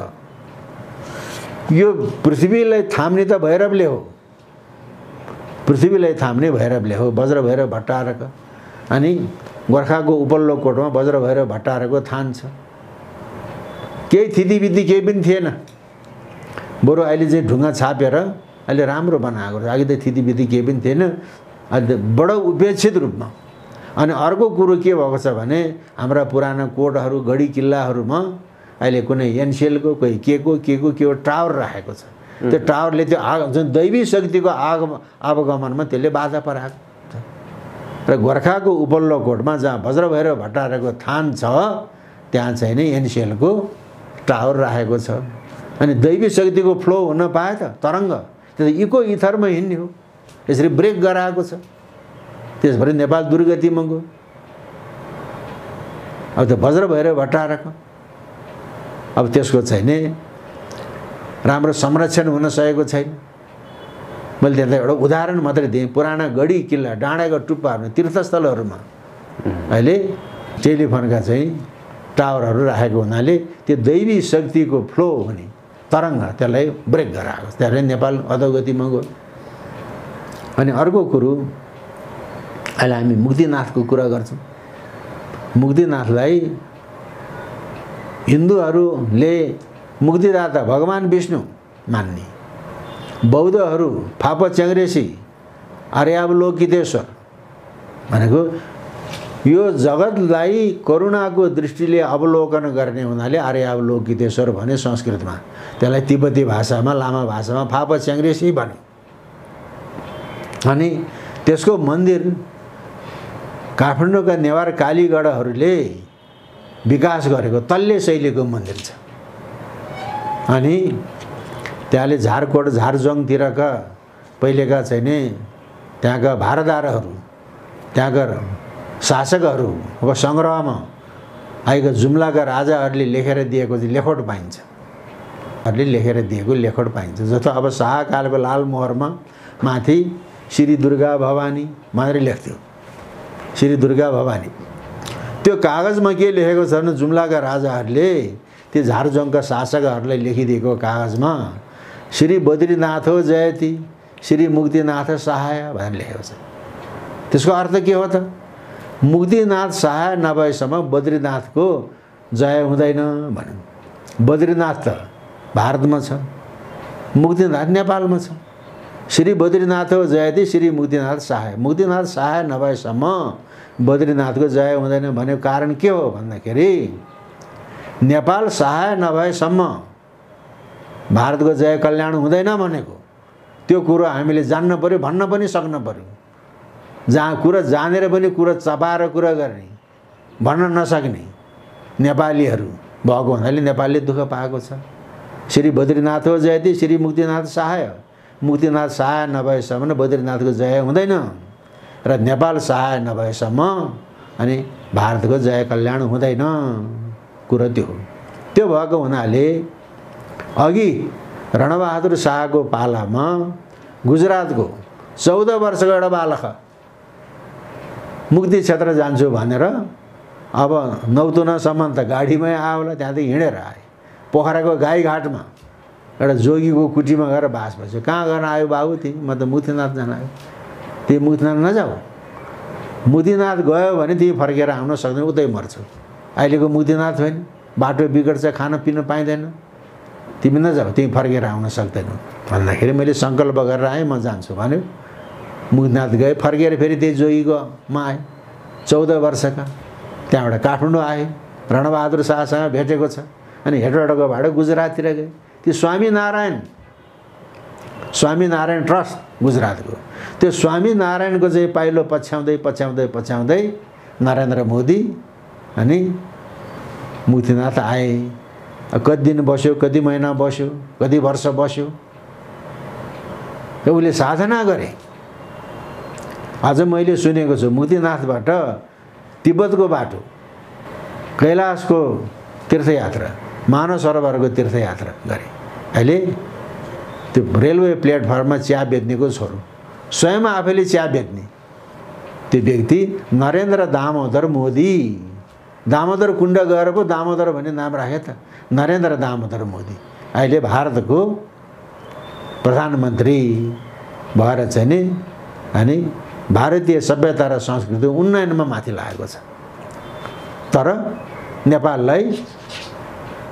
यो पृथ्वीलाई थाम्ने त भैरवले हो, पृथ्वीलाई थाम्ने भैरवले हो, वज्र भैरव भट्टारक। अनि गोर्खाको उपल्लो कोटमा वज्र भैरव भट्टारकको थान छ। केही थितिविधि केही पनि थिएन, बरु अहिले चाहिँ ढुङ्गा छापेर अहिले राम्रो बनाएको छ। अघि त थितिविधि केही पनि थिएन, अहिले बडो उपेक्षित रूपमा। अनि अर्को कुरो के भएको छ भने हाम्रा पुराना कोटहरू गढी किल्लाहरूमा अहिले कुनै एनसिएलको कोही के को टावर राखेको छ। त्यो टावरले त्यो जुन दैवी शक्तिको आवागमनमा त्यसले बाधा पराएको छ। र गोर्खाको उपल्लो कोटमा जहाँ वज्र भैरव भट्टारकको थान छ त्यहाँ चाहिँ नि एनसिएलको टावर राखेको छ। अनि दैवी शक्तिको फ्लो हुन पाए त तरङ्ग त्यो इको इथरमा हिँड्ने हो। यसरी ब्रेक गराएको छ, त्यसभरि नेपाल दुर्गतिमा गयो। अब त्यो वज्र भैरव भट्टारक अब त्यसको चाहिँ नि राम्रो संरक्षण हुन सकेको छैन। मैले त्यसलाई एउटा उदाहरण मात्रै दिएँ। पुराना गढी किल्ला डाँडाका टुप्पाहरू तीर्थस्थलहरूमा अहिले टेलिफोनका चाहिँ टावरहरू राखेको हुनाले त्यो दैवी शक्तिको फ्लो हुने तरङ्ग त्यसलाई ब्रेक गराएको, त्यसले नेपाल अधोगतिमा गयो। अनि अर्को कुरो अहिले हामी मुक्तिनाथको कुरा गर्छौँ। मुक्तिनाथलाई हिन्दूहरूले मुक्तिदाता भगवान विष्णु मान्ने, बौद्धहरू फाप च्याङ्ग्रेसी आर्यावलोकितेश्वर भनेको यो जगतलाई करुणाको दृष्टिले अवलोकन गर्ने हुनाले आर्यावलोकितेश्वर भने संस्कृतमा। त्यसलाई तिब्बती भाषामा लामा भाषामा फाप च्याङ्ग्रेसी भने। अनि त्यसको मन्दिर काठमाडौँका नेवार कालीगढहरूले विकास गरेको तल्ले शैलीको मन्दिर छ। अनि त्यहाँले झारकोट झारजोङतिरका पहिलेका चाहिँ नि त्यहाँका भारदारहरू त्यहाँका शासकहरू अब सङ्ग्रहमा आएका जुम्लाका राजाहरूले लेखेर दिएको चाहिँ लेखोट पाइन्छ।हरूले लेखेर दिएको लेखोट पाइन्छ। जस्तो अब शाहकालको लालमोहरमा माथि श्री दुर्गा भवानी भनेर लेख्थ्यो, श्री दुर्गा भवानी। त्यो कागजमा के लेखेको छ भने जुम्लाका राजाहरूले त्यो झारजोङका शासकहरूलाई लेखिदिएको कागजमा श्री बद्रीनाथ हो जयति श्री मुक्तिनाथ सहाय भनेर लेखेको छ। त्यसको अर्थ के हो त? मुक्तिनाथ सहाय नभएसम्म बद्रीनाथको जय हुँदैन भन्यो। बद्रीनाथ त भारतमा छ, मुक्तिनाथ नेपालमा छ। श्री बद्रीनाथ हो जयति श्री मुक्तिनाथ सहाय, मुक्तिनाथ सहाय नभएसम्म बद्रीनाथको जय हुँदैन भनेको कारण के हो भन्दाखेरि नेपाल सहाय नभएसम्म भारतको जय कल्याण हुँदैन भनेको त्यो कुरो हामीले जान्न पर्यो, भन्न पनि सक्नु पर्यो। जहाँ कुरा जानेर पनि कुरा चपाएर कुरा गर्ने, भन्न नसक्ने नेपालीहरू भएको हुनाले नेपालले दुःख पाएको छ। श्री बद्रीनाथ हो जयति श्री मुक्तिनाथ सहाय, मुक्तिनाथ सहाय नभएसम्म बद्रीनाथको जय हुँदैन र नेपाल सहाय नभएसम्म अनि भारतको जय कल्याण हुँदैन। कुरो त्यो हो। त्यो भएको हुनाले अघि रणबहादुर शाहको पालामा गुजरातको 14 वर्षको एउटा बालक मुक्ति क्षेत्र जान्छु भनेर अब नौतुनासम्म त गाडीमै आयो होला, त्यहाँदेखि हिँडेर आए। पोखराको गाईघाटमा एउटा जोगीको कुटीमा गएर बास बस्यो। कहाँ गर्न आयो बाबु तिमी? म त मुक्तिनाथ जान आयो। तिमी मुक्तिनाथ नजाऊ, मुक्तिनाथ गयो भने तिमी फर्केर आउन सक्दैन, उतै मर्छौ। अहिलेको मुक्तिनाथ होइन, बाटो बिगड्छ, खान पिन पाइँदैन, तिमी नजाऊ, तिमी फर्केर आउन सक्दैनौ भन्दाखेरि मैले सङ्कल्प गरेर आएँ, म जान्छु भन्यो। मुक्तिनाथ गए, फर्केर फेरि त्यही जोगीकोमा आएँ 14 वर्षका। त्यहाँबाट काठमाडौँ आएँ, रणबहादुर शाहसँग भेटेको छ। अनि हेटौडाको भाडो गुजराततिर गए। त्यो स्वामीनारायण ट्रस्ट गुजरातको, त्यो स्वामीनारायणको चाहिँ पाइलो पछ्याउँदै पछ्याउँदै पछ्याउँदै नरेन्द्र मोदी अनि मुक्तिनाथ आए। कति दिन बस्यो, कति महिना बस्यो, कति वर्ष बस्यो, उसले साधना गरे। आज मैले सुनेको छु मुक्तिनाथबाट तिब्बतको बाटो, कैलाशको तीर्थयात्रा, मानव सरोवरको तीर्थयात्रा गरे। अहिले त्यो रेलवे प्लेटफर्ममा चिया बेच्नेको छोरो, स्वयं आफैले चिया बेच्ने त्यो व्यक्ति नरेन्द्र दामोदर मोदी। दामोदर कुण्ड गएर पो दामोदर भन्ने नाम राखे त, नरेन्द्र दामोदर मोदी। अहिले भारतको प्रधानमन्त्री भएर चाहिँ नि अनि भारतीय सभ्यता र संस्कृति उन्नयनमा माथि लागेको छ। तर नेपाललाई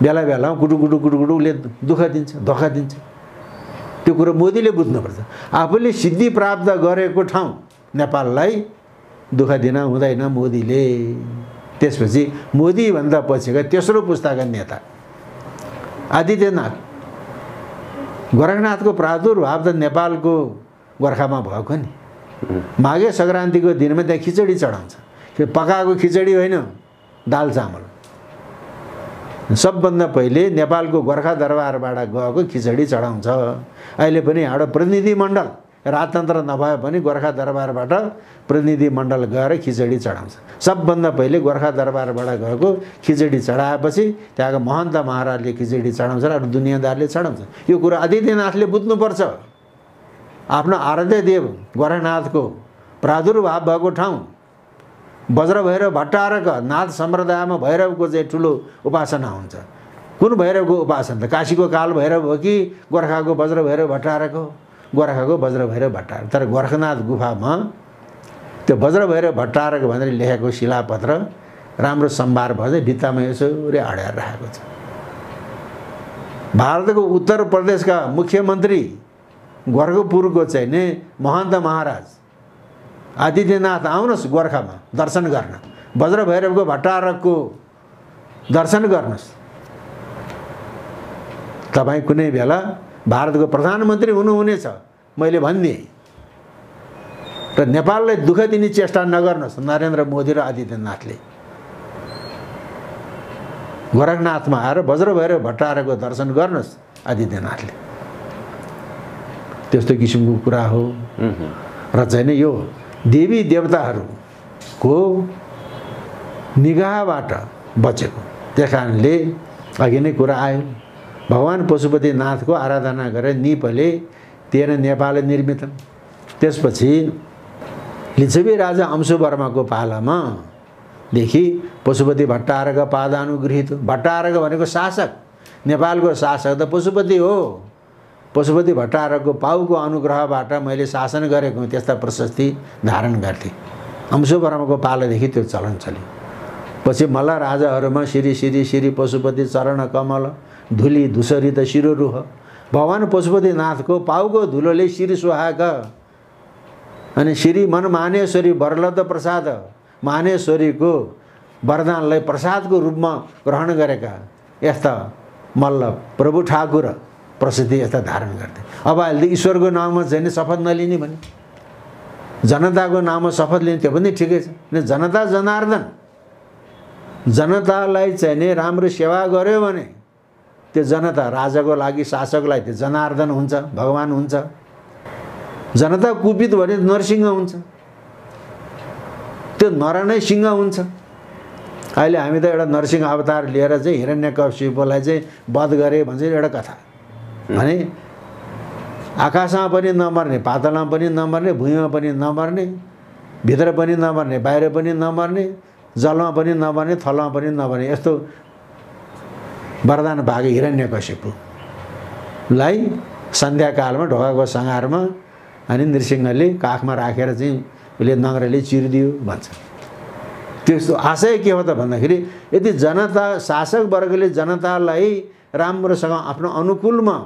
बेला बेला गुडुगुडुले दुःख दिन्छ, धोका दिन्छ। त्यो कुरो मोदीले बुझ्नुपर्छ। आफूले सिद्धि प्राप्त गरेको ठाउँ नेपाललाई दुःख दिन हुँदैन मोदीले। त्यसपछि मोदीभन्दा पछिका तेस्रो पुस्ताका नेता आदित्यनाथ, गोरखनाथको प्रादुर्भाव त नेपालको गोर्खामा भएको नि। माघे सङ्क्रान्तिको दिनमा त्यहाँ खिचडी चढाउँछ, पकाएको खिचडी होइन, दाल चामल। सबभन्दा पहिले नेपालको गोर्खा दरबारबाट गएको खिचडी चढाउँछ। अहिले पनि एउटा प्रतिनिधिमण्डल, राजतन्त्र नभए पनि गोर्खा दरबारबाट प्रतिनिधिमण्डल गएर खिचडी चढाउँछ। सबभन्दा पहिले गोर्खा दरबारबाट गएको खिचडी चढाएपछि त्यहाँको महन्त महाराजले खिचडी चढाउँछ र दुनियाँदारले चढाउँछ। यो कुरा आदित्यनाथले बुझ्नुपर्छ। आफ्नो आराध्य देव गोरखनाथको प्रादुर्भाव भएको ठाउँ, वज्र भैरव भट्टारका नाथ सम्प्रदायमा भैरवको चाहिँ ठुलो उपासना हुन्छ। कुन भैरवको उपासना? काशीको काल भैरव हो कि गोर्खाको वज्र भैरव भट्टारको? गोर्खाको वज्र भैरव भट्टारक। तर गोरखनाथ गुफामा त्यो वज्र भैरव भट्टारक भनेर लेखेको शिलापत्र राम्रो सम्भार भए भित्तामा यसरी अड्याएर राखेको छ। भारतको उत्तर प्रदेशका मुख्यमन्त्री गोरखपुरको चाहिँ नि महन्त महाराज आदित्यनाथ आउनुहोस् गोर्खामा दर्शन गर्न, वज्र भैरवको भट्टारकको दर्शन गर्नुहोस्। तपाईँ कुनै बेला भारतको प्रधानमन्त्री हुनुहुनेछ, मैले भनिदिएँ। र नेपाललाई दुःख दिने चेष्टा नगर्नुहोस् नरेन्द्र मोदी र आदित्यनाथले। गोरखनाथमा आएर वज्र भैरव भट्टारकको दर्शन गर्नुहोस् आदित्यनाथले। त्यस्तो किसिमको कुरा हो। र चाहिँ नि यो देवी देवताहरूको निगाहबाट बचेको। त्यस कारणले अघि नै कुरा आयो, भगवान् पशुपतिनाथको आराधना गरेर निपले तेह्र नेपाल निर्मित। त्यसपछि लिच्छवी राजा अंशुवर्माको पालामा देखि पशुपति भट्टारक पादानुगृहीत। भट्टारक भनेको शासक, नेपालको शासक त पशुपति हो। पशुपति भट्टारकको पाउको अनुग्रहबाट मैले शासन गरेको त्यस्ता प्रशस्ति धारण गर्थे। अंशुवर्माको पालादेखि त्यो चलन चल्यो। पछि मल्ल राजाहरूमा श्री पशुपति चरण कमल धुली धुसरित शिरोरुह। भगवान् पशुपतिनाथको पाउको धुलोले शिर सुहाएका अनि श्री मन मानेश्वरी वरलब्ध प्रसाद, मानेश्वरीको वरदानलाई प्रसादको रूपमा ग्रहण गरेका यस्ता मल्ल प्रभु ठाकुर प्रसिद्धि यस्ता धारण गर्थे। अब अहिले ईश्वरको नाममा चाहिँ शपथ नलिने भने, जनताको नाममा शपथ लिने त्यो पनि ठिकै छ। जनता जनार्दन, जनतालाई चाहिँ नि राम्रो सेवा गर्यो भने त्यो जनता राजाको लागि, शासकलाई त्यो जनार्दन हुन्छ, भगवान् हुन्छ। जनता कुपित भने नरसिंह हुन्छ, त्यो नर नै सिंह हुन्छ। अहिले हामी त एउटा नरसिंह अवतार लिएर चाहिँ हिरण्यकश्यपलाई चाहिँ वध गरे भन्छ एउटा कथा। भने आकाशमा पनि नमर्ने, पातालमा पनि नमर्ने, भुइँमा पनि नमर्ने, भित्र पनि नमर्ने, बाहिर पनि नमर्ने, जलमा पनि नमर्ने, थलमा पनि नमर्ने, यस्तो वरदान पाएको हिरण्यकश्यपलाई सन्ध्याकालमा ढोकाको सङ्घारमा अनि नृसिंहले काखमा राखेर चाहिँ उसले नङ्ग्राले चिरिदियो भन्छ। त्यस्तो आशय के हो त भन्दाखेरि यदि जनता, शासक वर्गले जनतालाई राम्रोसँग आफ्नो अनुकूलमा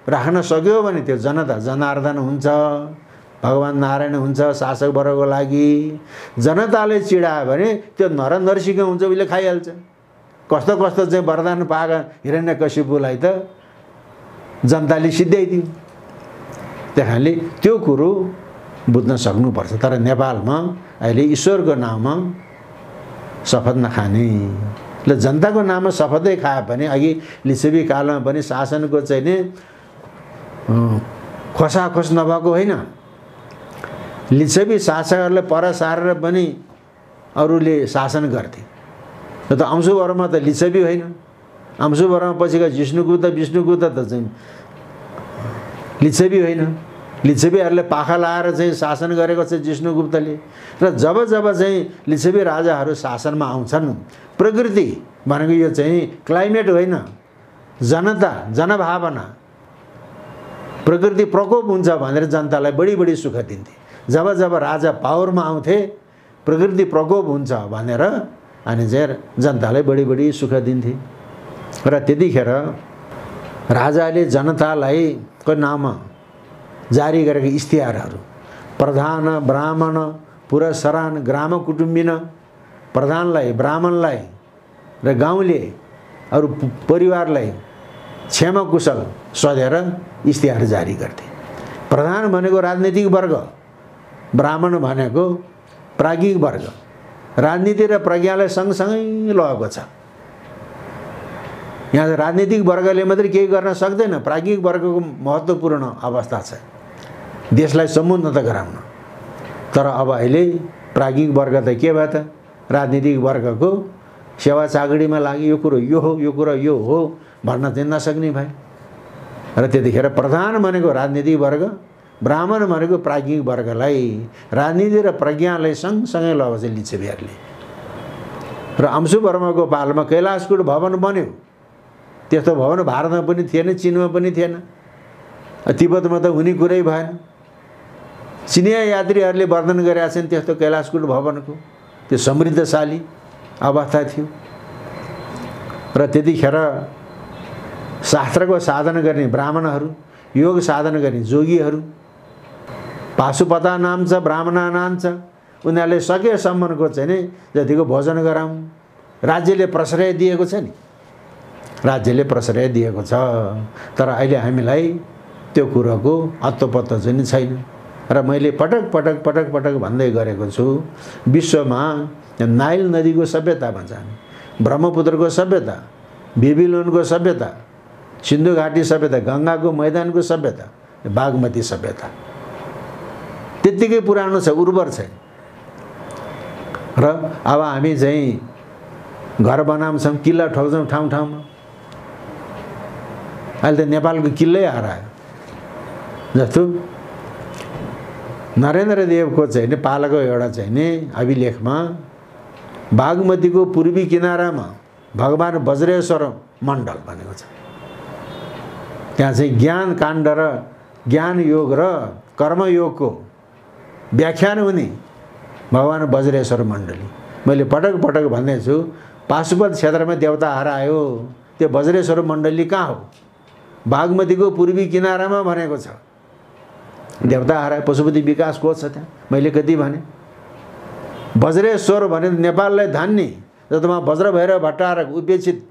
राख्न सक्यो भने त्यो जनता जनार्दन हुन्छ, भगवान् नारायण हुन्छ शासक वर्गको लागि। जनताले चिडायो भने त्यो नरसिंह हुन्छ, उसले खाइहाल्छ। कस्तो कस्तो चाहिँ वरदान पाएका हिरण्यकशिपुलाई त जनताले सिद्ध्याइदियो। त्यही कारणले त्यो कुरो बुझ्न सक्नुपर्छ। तर नेपालमा अहिले ईश्वरको नाममा शपथ नखाने, ल जनताको नाममा शपथै खायो भने अघि लिच्छवी कालमा पनि शासनको चाहिँ नि खोसाखोस नभएको होइन। लिच्छवी शासकहरूले पर सारेर पनि अरूले शासन गर्थे। त अंशुवर्मा त लिच्छवी होइन, अंशुवर्मा पछिका विष्णुगुप्त त चाहिँ लिच्छवी होइन। लिच्छवीहरूले पाखा लाएर चाहिँ शासन गरेको छ विष्णुगुप्तले। र जब जब चाहिँ लिच्छवी राजाहरू शासनमा आउँछन्, प्रकृति भनेको यो चाहिँ क्लाइमेट होइन, जनता जनभावना प्रकृति प्रकोप हुन्छ भनेर जनतालाई बढी बढी सुख दिन्थे। जब जब राजा पावरमा आउँथे प्रकृति प्रकोप हुन्छ भनेर अनि चाहिँ जनतालाई बढी बढी सुख दिन्थे। र त्यतिखेर राजाले जनतालाई को नाम जारी गरेको इस्तिहारहरू प्रधान ब्राह्मण पुरस्सरान ग्राम कुटुम्बिन, प्रधानलाई ब्राह्मणलाई र गाउँले अरू परिवारलाई क्षमा कुशल सोधेर इस्तिहार जारी गर्थे। प्रधान भनेको राजनीतिक वर्ग, ब्राह्मण भनेको प्राज्ञिक वर्ग। राजनीति र प्रज्ञालाई सँगसँगै लगेको छ। यहाँ राजनीतिक वर्गले मात्रै केही गर्न सक्दैन, प्राज्ञिक वर्गको महत्त्वपूर्ण अवस्था छ देशलाई समुन्नत गराउन। तर अब अहिले प्राज्ञिक वर्ग त के भयो त, राजनीतिक वर्गको सेवा चाकरीमा लाग्यो। यो कुरो यो हो, यो कुरो यो हो भन्न चाहिँ नसक्ने भयो। र त्यतिखेर प्रधान भनेको राजनीतिक वर्ग, ब्राह्मण भनेको प्राज्ञिक वर्गलाई राजनीति र प्रज्ञालाई सँगसँगै लगेको छ लिच्छवीहरूले। र अंशुवर्माको पालमा कैलाशकूट भवन बन्यो। त्यस्तो भवन भारतमा पनि थिएन, चीनमा पनि थिएन, तिब्बतमा त हुने कुरै भएन। चिनिया यात्रीहरूले वर्णन गरेका छन् त्यस्तो कैलाशकूट भवनको, त्यो समृद्धशाली अवस्था थियो। र त्यतिखेर शास्त्रको साधना गर्ने ब्राह्मणहरू, योग साधना गर्ने जोगीहरू, पाशुपता नाम छ, ब्राह्मण नाम छ, उनीहरूले सकेसम्मको चाहिँ नि जतिको भोजन गराउँ। राज्यले प्रश्रय दिएको छ नि, राज्यले प्रश्रय दिएको छ। तर अहिले हामीलाई त्यो कुरोको अत्तो-पत्तो चाहिँ छैन। र मैले पटक पटक पटक पटक भन्दै गरेको छु, विश्वमा नाइल नदीको सभ्यता भन्छ, ब्रह्मपुत्रको सभ्यता, बेबिलोनको सभ्यता, सिन्धु घाटी सभ्यता, गङ्गाको मैदानको सभ्यता, बागमती सभ्यता त्यत्तिकै पुरानो छ, उर्वर छ। र अब हामी चाहिँ घर बनाउँछौँ, किल्ला ठोक्छौँ ठाउँ ठाउँमा। अहिले त नेपालको किल्लै हरायो। जस्तो नरेन्द्र देवको चाहिँ नि पालाको एउटा चाहिँ नि अभिलेखमा बागमतीको पूर्वी किनारामा भगवान वज्रेश्वर मण्डल भनेको छ। त्यहाँ चाहिँ ज्ञान काण्ड र ज्ञान योग र कर्मयोगको व्याख्यान हुने भगवान वज्रेश्वर मण्डली। मैले पटक पटक भन्दैछु, पाशुपत क्षेत्रमा देवता हरायो, त्यो वज्रेश्वर मण्डली कहाँ हो? बागमतीको पूर्वी किनारामा भनेको छ। देवता हरायो, पशुपति विकास कोष छ त्यहाँ। मैले कति भने वज्रेश्वर भने नेपाललाई धान्ने, जसमा वज्र भएर भट्टारक उपेक्षित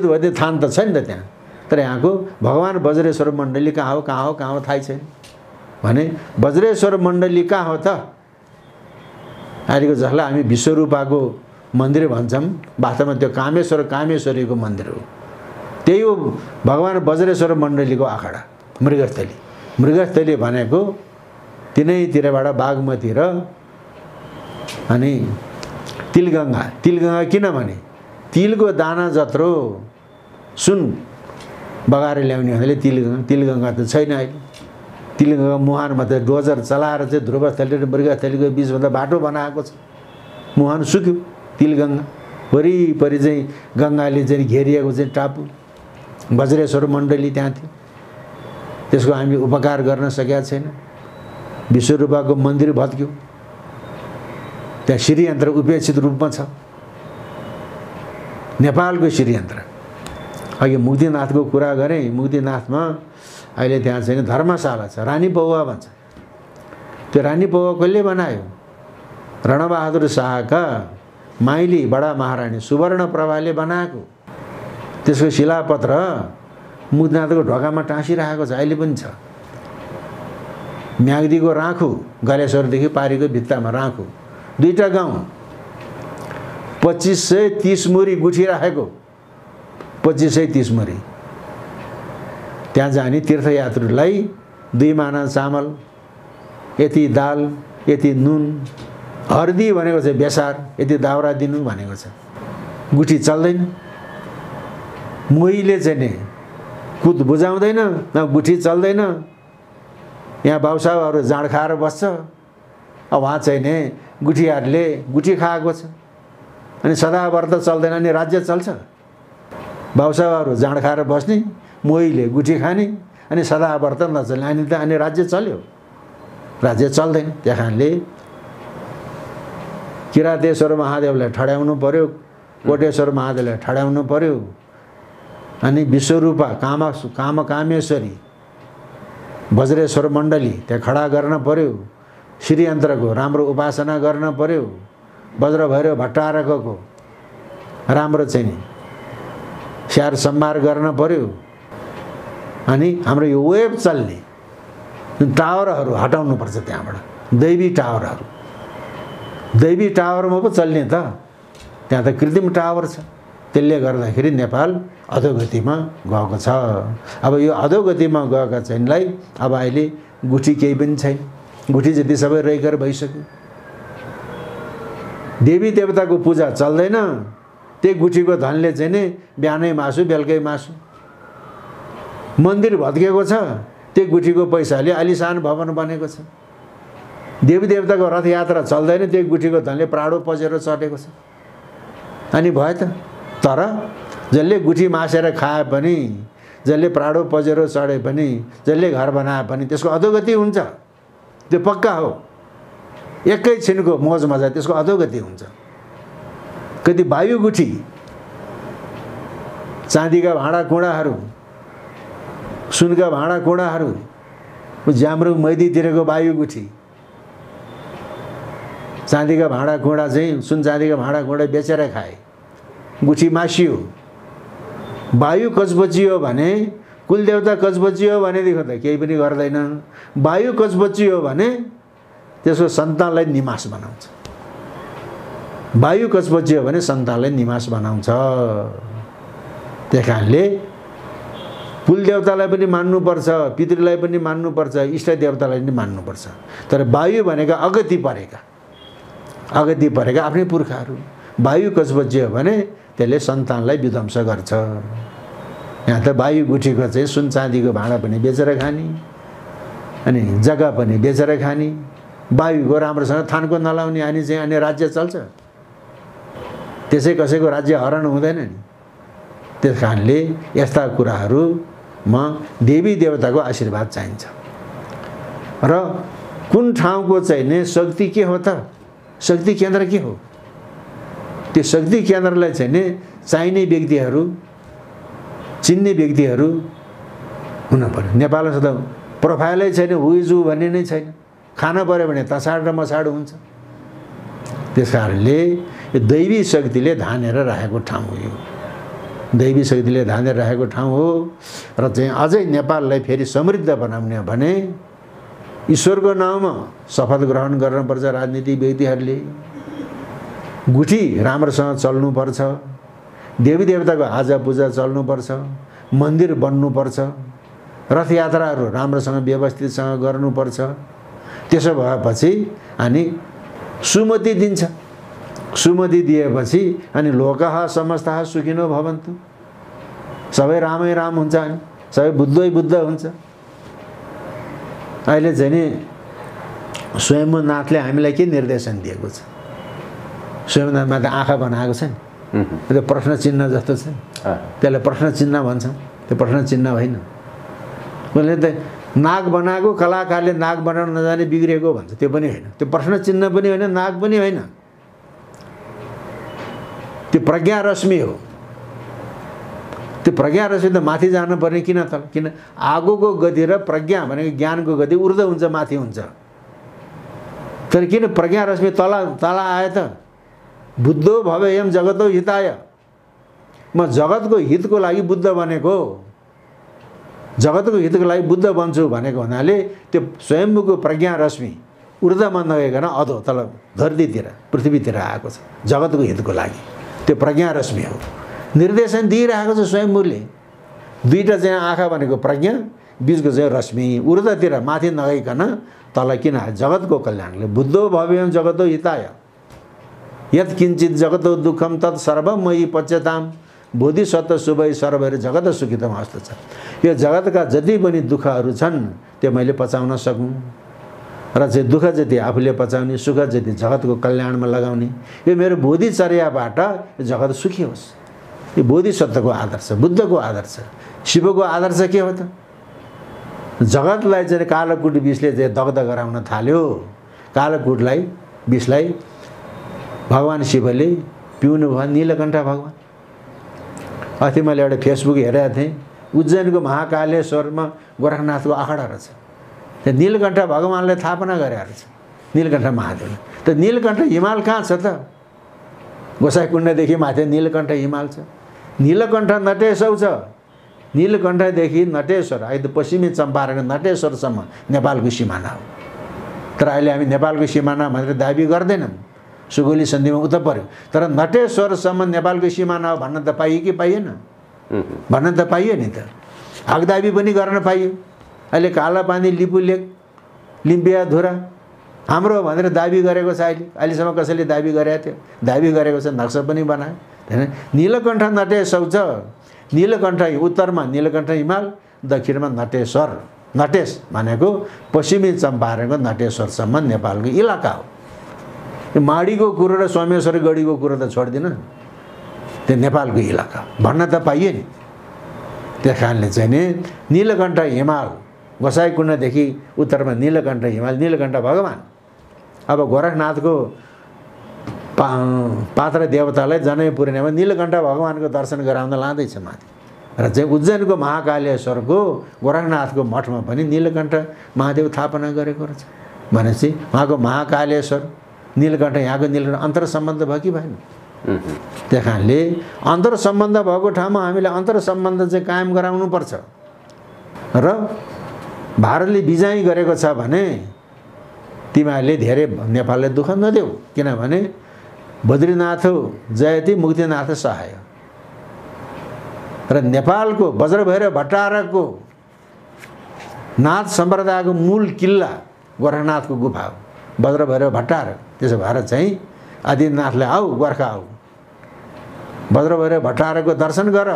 भए थान त छ नि त त्यहाँ। तर यहाँको भगवान वज्रेश्वर मण्डली कहाँ हो, कहाँ हो, कहाँ हो थाहै छैन। भने वज्रेश्वर मण्डली कहाँ हो त? अहिलेको जसलाई हामी विश्वरूपाको मन्दिर भन्छौँ, वास्तवमा त्यो कामेश्वरीको मन्दिर हो। त्यही हो भगवान वज्रेश्वर मण्डलीको आखडा, मृगस्थली। मृगस्थली भनेको तिनैतिरबाट बागमती र अनि तिलगङ्गा। तिलगङ्गा किनभने तिलको दाना जत्रो सुन बगाएर ल्याउने हुनाले तिलगङ्गा त छैन अहिले। तिलगङ्गा मुहानमा त डोजर चलाएर चाहिँ ध्रुवस्थली र मृगस्थलीको बिचभन्दा बाटो बनाएको छ। मुहान सुक्यो, तिलगङ्गा वरिपरि चाहिँ गङ्गाले चाहिँ घेरिएको चाहिँ टापु वज्रेश्वर मण्डली त्यहाँ थियो। त्यसको हामीले उपकार गर्न सकेका छैन। विश्वरूपाको मन्दिर भत्क्यो, त्यहाँ श्रीयन्त्र उपेक्षित रूपमा छ। नेपालको श्रीयन्त्र अघि मुक्तिनाथको कुरा गरेँ। मुक्तिनाथमा अहिले त्यहाँ चाहिँ धर्मशाला छ, रानी पौवा भन्छ। त्यो रानी पौवा कसले बनायो? रणबहादुर शाहका माइली बडा महारानी सुवर्णप्रभाले बनाएको। त्यसको शिलापत्र मुक्तिनाथको ढोकामा टाँसिरहेको छ, अहिले पनि छ। म्याग्दीको राँखु, गलेश्वरदेखि पारीको भित्तामा राँखु, 2टा गाउँ, 2530 मुरी गुठी राखेको, 2530 मुरी। त्यहाँ जाने तीर्थयात्रीलाई 2 माना चामल, यति दाल, यति नुन, हर्दी भनेको चाहिँ बेसार, यति दाउरा दिनु भनेको छ। गुठी चल्दैन। मोहीले चाहिँ नि कुद बुझाउँदैन, न गुठी चल्दैन। यहाँ बाउसाबहरू जाँड खाएर बस्छ। अब उहाँ चाहिँ नि गुठीहरूले गुठी खाएको छ, अनि सदाव्रत चल्दैन, अनि राज्य चल्छ। बाउसाबहरू जाँड खाएर बस्ने, मोहीले गुठी खाने, अनि सदाव्रत नचल्ने, अनि राज्य चल्यो? राज्य चल्दैन। त्यही कारणले किरातेश्वर महादेवलाई ठड्याउनु पर्यो, कोटेश्वर महादेवलाई ठड्याउनु पर्यो, अनि विश्वरूपा कामेश्वरी वज्रेश्वर मण्डली त्यहाँ खडा गर्न पर्यो। श्रीयन्त्रको राम्रो उपासना गर्न पर्यो। वज्रभैरव भट्टारकको राम्रो चाहिँ नि स्याहार सम्हार गर्न पर्यो। अनि हाम्रो यो वेब चल्ने टावरहरू हटाउनुपर्छ त्यहाँबाट, दैवी टावरहरू। दैवी टावरमा पो चल्ने त, त्यहाँ त कृत्रिम टावर छ। त्यसले गर्दाखेरि नेपाल अधोगतिमा गएको छ। अब यो अधोगतिमा गएका चाहिँलाई अब अहिले गुठी केही पनि छैन। गुठी जति सबै रैकर भइसक्यो। देवी देवताको पूजा चल्दैन। त्यही गुठीको धनले चाहिँ नि बिहानै मासु बेलुकै मासु। मन्दिर भत्केको छ, त्यही गुठीको पैसाले आलिसान भवन बनेको छ। देवी देवताको रथयात्रा चल्दैन, त्यही गुठीको धनले प्राडो पजेरो चढेको छ। अनि भयो त। तर जसले गुठी मासेर खाए पनि, जसले प्राडो पजेरो चढे पनि, जसले घर बनाए पनि त्यसको अधोगति हुन्छ। त्यो पक्का हो। एकैछिनको मोज मजा त्यसको अधोगति हुन्छ। कति वायु गुठी, चाँदीका भाँडाकुँडाहरू, सुनका भाँडाकुँडाहरू, ज्याम्रो मैदीतिरको वायु गुठी, चाँदीका भाँडाकुँडा चाहिँ सुन चाँदीका भाँडाकुँडा बेचेर खाए, गुठी मासियो। वायु कचबचियो भने, कुलदेवता कचबचियो भनेदेखि त केही पनि गर्दैन। वायु कचबचियो भने त्यसको सन्तानलाई निमास बनाउँछ। वायु कचबचियो भने सन्तानलाई निमास बनाउँछ। त्यही कारणले कुलदेवतालाई पनि मान्नुपर्छ, पितृलाई पनि मान्नुपर्छ, इष्ट देवतालाई पनि मान्नुपर्छ। तर वायु भनेका अगति परेका आफ्नै पुर्खाहरू। वायु कचबचियो भने त्यसले सन्तानलाई विध्वंस गर्छ। यहाँ त वायु गुठीको चाहिँ सुन चाँदीको भाँडा पनि बेचेर खाने, अनि जग्गा पनि बेचेर खाने, वायुको राम्रोसँग थानको नलाउने, अनि राज्य चल्छ। त्यसै कसैको राज्य हरण हुँदैन नि। त्यस कारणले यस्ता कुराहरूमा देवी देवताको आशीर्वाद चाहिन्छ। र कुन ठाउँको चाहिँ नि शक्ति के हो त? शक्ति केन्द्र के हो? त्यो शक्ति केन्द्रलाई चाहिँ नि चाहिने व्यक्तिहरू, चिन्ने व्यक्तिहरू हुन पर्यो। नेपालमा त प्रोफाइलै छैन, हुइजु भन्ने नै छैन। खान पर्यो भने तसाड र मसाड हुन्छ। त्यस कारणले यो दैवी शक्तिले धानेर राखेको ठाउँ हो। यो दैवी शक्तिले धानेर राखेको ठाउँ हो। र चाहिँ अझै नेपाललाई फेरि समृद्ध बनाउने भने ईश्वरको नाउँमा शपथ ग्रहण गर्नुपर्छ। राजनीतिक व्यक्तिहरूले गुठी राम्रोसँग चल्नुपर्छ। देवी देवताको आजा पूजा चल्नुपर्छ। मन्दिर बन्नुपर्छ। रथयात्राहरू राम्रोसँग व्यवस्थितसँग गर्नुपर्छ। त्यसो भएपछि अनि सुमति दिन्छ। सुमति दिएपछि अनि लोकः समस्तः सुखिनो भवन्तु, सबै रामै राम हुन्छ, अनि सबै बुद्धै बुद्ध हुन्छ। अहिले चाहिँ नि स्वयम्भूनाथले हामीलाई के निर्देशन दिएको छ? स्वयम्भूनाथमा त आँखा बनाएको छ नि, त्यो प्रश्न चिन्ह जस्तो छ। त्यसलाई प्रश्न चिन्ह भन्छ। त्यो प्रश्न चिन्ह होइन। उसले त नाग बनाएको, कलाकारले नाग बनाउन नजाने बिग्रेको भन्छ। त्यो पनि होइन। त्यो प्रश्न चिन्ह पनि होइन, नाग पनि होइन। त्यो प्रज्ञा रश्मि हो। त्यो प्रज्ञा रश्मि त माथि जानुपर्ने किन त? किन आगोको गति र प्रज्ञा भनेको ज्ञानको गति ऊर्ध्व हुन्छ, माथि हुन्छ। तर किन प्रज्ञा रश्मि तल आयो त? बुद्धो भवेयम जगतो हिताय, म जगतको हितको लागि बुद्ध बनेको, जगतको हितको लागि बुद्ध बन्छु भनेको हुनाले त्यो स्वयम्भूको प्रज्ञा रश्मि ऊर्ध्वमा नगइकन अधो तल धरतीतिर पृथ्वीतिर आएको छ जगतको हितको लागि। त्यो प्रज्ञा रश्मि हो। निर्देशन दिइरहेको छ स्वयम्भूले। दुईटा चाहिँ आँखा भनेको प्रज्ञा, बीचको चाहिँ रश्मि ऊर्ध्वतिर माथि नगइकन तल किन आयो? जगतको कल्याणले। बुद्धो भव्यम जगतो हिताय यत् किञ्चित जगतो दुःखम तत् सर्वम मयि पच्यताम बोधिसत्व शुभै सर्वैर जगत सुखितम अवस्था छ। यो जगतका जति पनि दुःखहरू छन् त्यो मैले पचाउन सकूँ र चाहिँ दुःख जति आफूले पचाउने, सुख जति जगतको कल्याणमा लगाउने, यो मेरो बोधिचर्याबाट जगत सुखी होस्। यो बोधिसत्वको आदर्श, बुद्धको आदर्श, शिवको आदर्श के हो त? जगतलाई चाहिँ कालकूट विषले चाहिँ दग्ध गराउन थाल्यो। कालकूटलाई विषलाई भगवान शिवले पिउनु भयो नीलकण्ठ भगवान। अस्ति मैले एउटा फेसबुक हेरेको थिएँ, उज्जैनको महाकालेश्वरमा गोरखनाथको अखाडा रहेछ। त्यो नीलकण्ठ भगवानले स्थापना गरेको रहेछ, नीलकण्ठ महादेवले। त नीलकण्ठ हिमाल कहाँ छ त? गोसाइकुण्डदेखि माथि नीलकण्ठ हिमाल छ। नीलकण्ठ नटेश्वर छ। नीलकण्ठदेखि नटेश्वर अहिले पश्चिमी चम्पारण नटेश्वरसम्म नेपालको सिमाना हो। तर अहिले हामी नेपालको सिमाना भनेर दाबी गर्दैनौँ, सुगौली सन्धिमा उता पर्यो। तर नटेश्वरसम्म नेपालको सिमाना हो भन्न त पाइयो कि पाइएन? भन्न त पाइयो नि त। हकदाबी पनि गर्न पाइयो। अहिले कालापानी, लिपुलेक, लिम्पियाधुरा हाम्रो भनेर दाबी गरेको छ। अहिलेसम्म कसैले दाबी गरेको थियो? दाबी गरेको छ, नक्सा पनि बनायो हैन। नीलकण्ठ नटेश्वर छ। नीलकण्ठ उत्तरमा नीलकण्ठ हिमाल, दक्षिणमा नटेश्वर। नटेश भनेको पश्चिमी चम्पारणको नटेश्वरसम्म नेपालको इलाका हो। यो माडीको कुरो र सोमेश्वर गढीको कुरो त छोड्दिन, त्यो नेपालको इलाका भन्न त पाइयो नि। त्यस कारणले चाहिँ नि नीलकण्ठ हिमाल, गोसाइकुण्डदेखि उत्तरमा नीलकण्ठ हिमाल, नीलकण्ठ भगवान। अब गोरखनाथको पात्र देवतालाई जनै पुर्णिमा नीलकण्ठ भगवानको दर्शन गराउन लाँदैछ माथि। र चाहिँ उज्जैनको महाकालेश्वरको गोरखनाथको मठमा पनि नीलकण्ठ महादेव स्थापना गरेको रहेछ। भनेपछि उहाँको महाकालेश्वर नीलकण्ठ, यहाँको नीलकण्ठ अन्तर सम्बन्ध भयो कि भएन? त्यस कारणले अन्तर सम्बन्ध भएको ठाउँमा हामीले अन्तर सम्बन्ध चाहिँ कायम गराउनुपर्छ। र भारतले बिजाइ गरेको छ भने तिमीहरूले धेरै नेपाललाई दुःख नदेऊ, किनभने बद्रीनाथ जयति मुक्तिनाथ सहाय। र नेपालको वज्रभैरव भट्टारकको नाथ सम्प्रदायको मूल किल्ला गोरखनाथको गुफा हो, वज्रभैरव भट्टारक। त्यसो भएर चाहिँ आदिनाथले आऊ, गोर्खा आऊ, वज्रभैरव भट्टारकको दर्शन गर।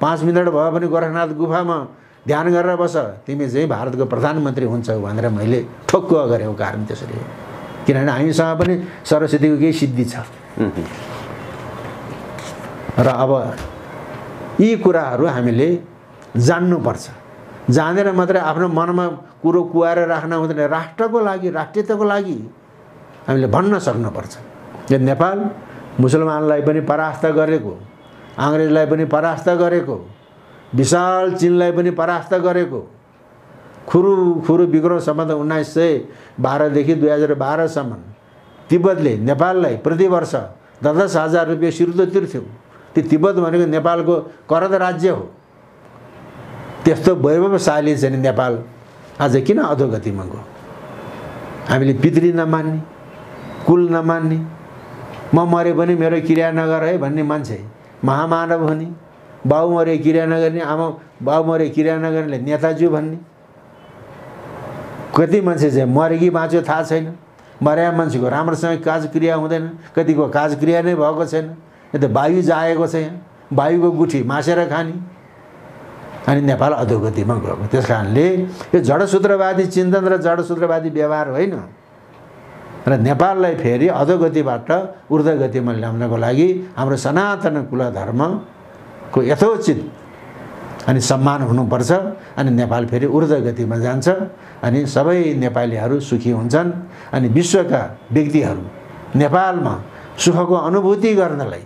5 मिनट भयो भने गोरखनाथ गुफामा ध्यान गरेर बस, तिमी चाहिँ भारतको प्रधानमन्त्री हुन्छौ भनेर मैले ठोक्क गरेको कारण त्यसरी हो। किनभने हामीसँग पनि सरस्वतीको केही सिद्धि छ। र अब यी कुराहरू हामीले जान्नुपर्छ। जानेर मात्रै आफ्नो मनमा कुरो कुहाएर राख्न हुँदैन। राष्ट्रको लागि, राष्ट्रियताको लागि हामीले भन्न सक्नुपर्छ। यो नेपाल मुसलमानलाई पनि परास्त गरेको, अङ्ग्रेजलाई पनि परास्त गरेको, विशाल चीनलाई पनि परास्त गरेको, खुरु विग्रह सम्बन्ध 1912देखि 2012सम्म तिब्बतले नेपाललाई प्रतिवर्ष 10,000 रुपियाँ सिरुदो तिर्थ्यो। त्यो तिब्बत भनेको नेपालको करद राज्य हो। त्यस्तो वैभवशाली चाहिँ नेपाल आज किन अधोगतिमा गयो? हामीले पितृ नमान्ने, कुल नमान्ने, म मरे पनि मेरो क्रिया नगर है भन्ने मान्छे महामानव हुने, बाउ मरे क्रिया नगर्ने, आमा बाउ मरे क्रिया नगर्नेले नेताजी भन्ने। कति मान्छे चाहिँ मरे कि बाँच्यो थाहा छैन। मर्या मान्छेको राम्रोसँग काजक्रिया हुँदैन, कतिको काजक्रिया नै भएको छैन। यो त वायु जाएको छ। यहाँ वायुको गुठी मासेर खाने, अनि नेपाल अधोगतिमा गएको। त्यस कारणले यो जडसूत्रवादी चिन्तन र जडसूत्रवादी व्यवहार होइन। र नेपाललाई फेरि अधोगतिबाट ऊर्ध्वगतिमा ल्याउनको लागि हाम्रो सनातन कुल धर्मको यथोचित अनि सम्मान हुनुपर्छ। अनि नेपाल फेरि ऊर्ध्वगतिमा जान्छ, अनि सबै नेपालीहरू सुखी हुन्छन्। अनि विश्वका व्यक्तिहरू नेपालमा सुखको अनुभूति गर्नलाई,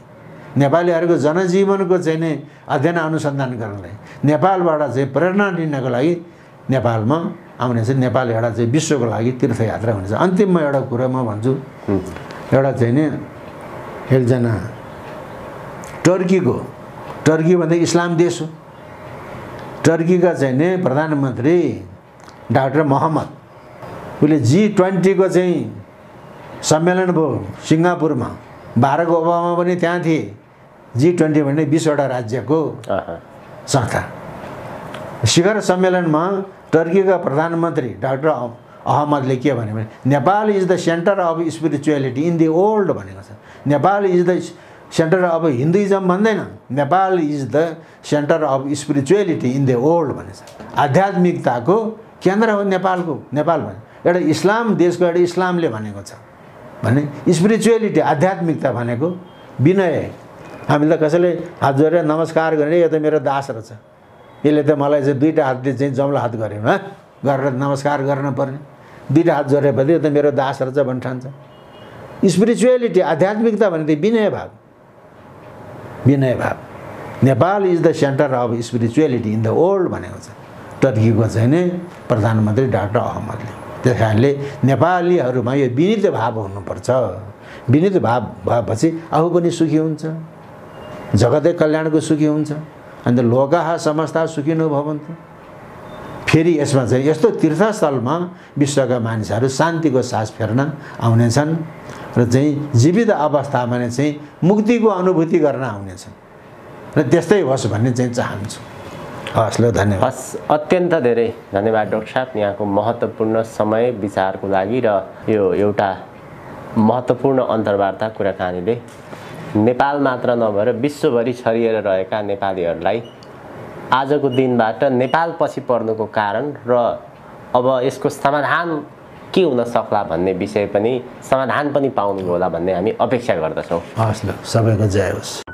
नेपालीहरूको जनजीवनको चाहिँ नि अध्ययन अनुसन्धान गर्नलाई नेपालबाट चाहिँ प्रेरणा लिनको लागि नेपालमा आउने चाहिँ नेपाल एउटा चाहिँ विश्वको लागि तीर्थयात्रा हुनेछ। अन्तिममा एउटा कुरा म भन्छु, एउटा चाहिँ नि एकजना टर्की भन्दा इस्लाम देश हो, टर्कीका चाहिँ नि प्रधानमन्त्री डाक्टर मोहम्मद, उसले G20 को चाहिँ सम्मेलन भयो सिङ्गापुरमा, बाराक ओबामा पनि त्यहाँ थिए। G20 भन्ने 20वटा राज्यको संस्था शिखर सम्मेलनमा टर्कीका प्रधानमन्त्री डाक्टर अहमदले के भने Nepal is the centre of spirituality in the world भनेको छ। Nepal is the centre of Hinduism भन्दैन, Nepal is the centre of spirituality in the world भनेछ। आध्यात्मिकताको केन्द्र हो नेपालको, नेपाल भने एउटा इस्लाम देशको एउटा इस्लामले भनेको छ भने स्पिरिचुअलिटी आध्यात्मिकता भनेको विनय। हामीले त कसैले हात जोडेर नमस्कार गर्ने, यो त मेरो दास रहेछ, यसले त मलाई चाहिँ दुईवटा हातले चाहिँ जम्ला हात गऱ्यो गरेर नमस्कार गर्न पर्ने, दुईवटा हात जोडेपछि यो त मेरो दास रहेछ भन्न ठान्छ। स्पिरिचुअलिटी आध्यात्मिकता भने त विनय भाव, विनय भाव। Nepal is the centre of spirituality in the world भनेको छ टर्कीको चाहिँ नि प्रधानमन्त्री डाक्टर अहमदले। त्यस कारणले नेपालीहरूमा यो विनीत भाव हुनुपर्छ। विनीत भाव भएपछि आफू पनि सुखी हुन्छ, जगतै कल्याणको सुखी हुन्छ। अन्त लोकाः समस्ता सुखिनो भवन्तु। फेरि यसमा चाहिँ यस्तो तीर्थस्थलमा विश्वका मानिसहरू शान्तिको सास फेर्न आउनेछन् र चाहिँ जीवित अवस्थामा नै चाहिँ मुक्तिको अनुभूति गर्न आउनेछन् र त्यस्तै होस् भन्ने चाहिँ चाहन्छु। हस् ल, धन्यवाद। हस्, अत्यन्त धेरै धन्यवाद डाक्टर साहब, यहाँको महत्त्वपूर्ण समय विचारको लागि। र यो एउटा महत्त्वपूर्ण अन्तर्वार्ता कुराकानीले नेपाल मात्र नभएर विश्वभरि छरिएर रहेका नेपालीहरूलाई आजको दिनबाट नेपाल पछि पर्नुको कारण र अब यसको समाधान के हुन सक्ला भन्ने विषय पनि समाधान पनि पाउनु होला भन्ने हामी अपेक्षा गर्दछौँ। हस् ल, सबैको जय होस्।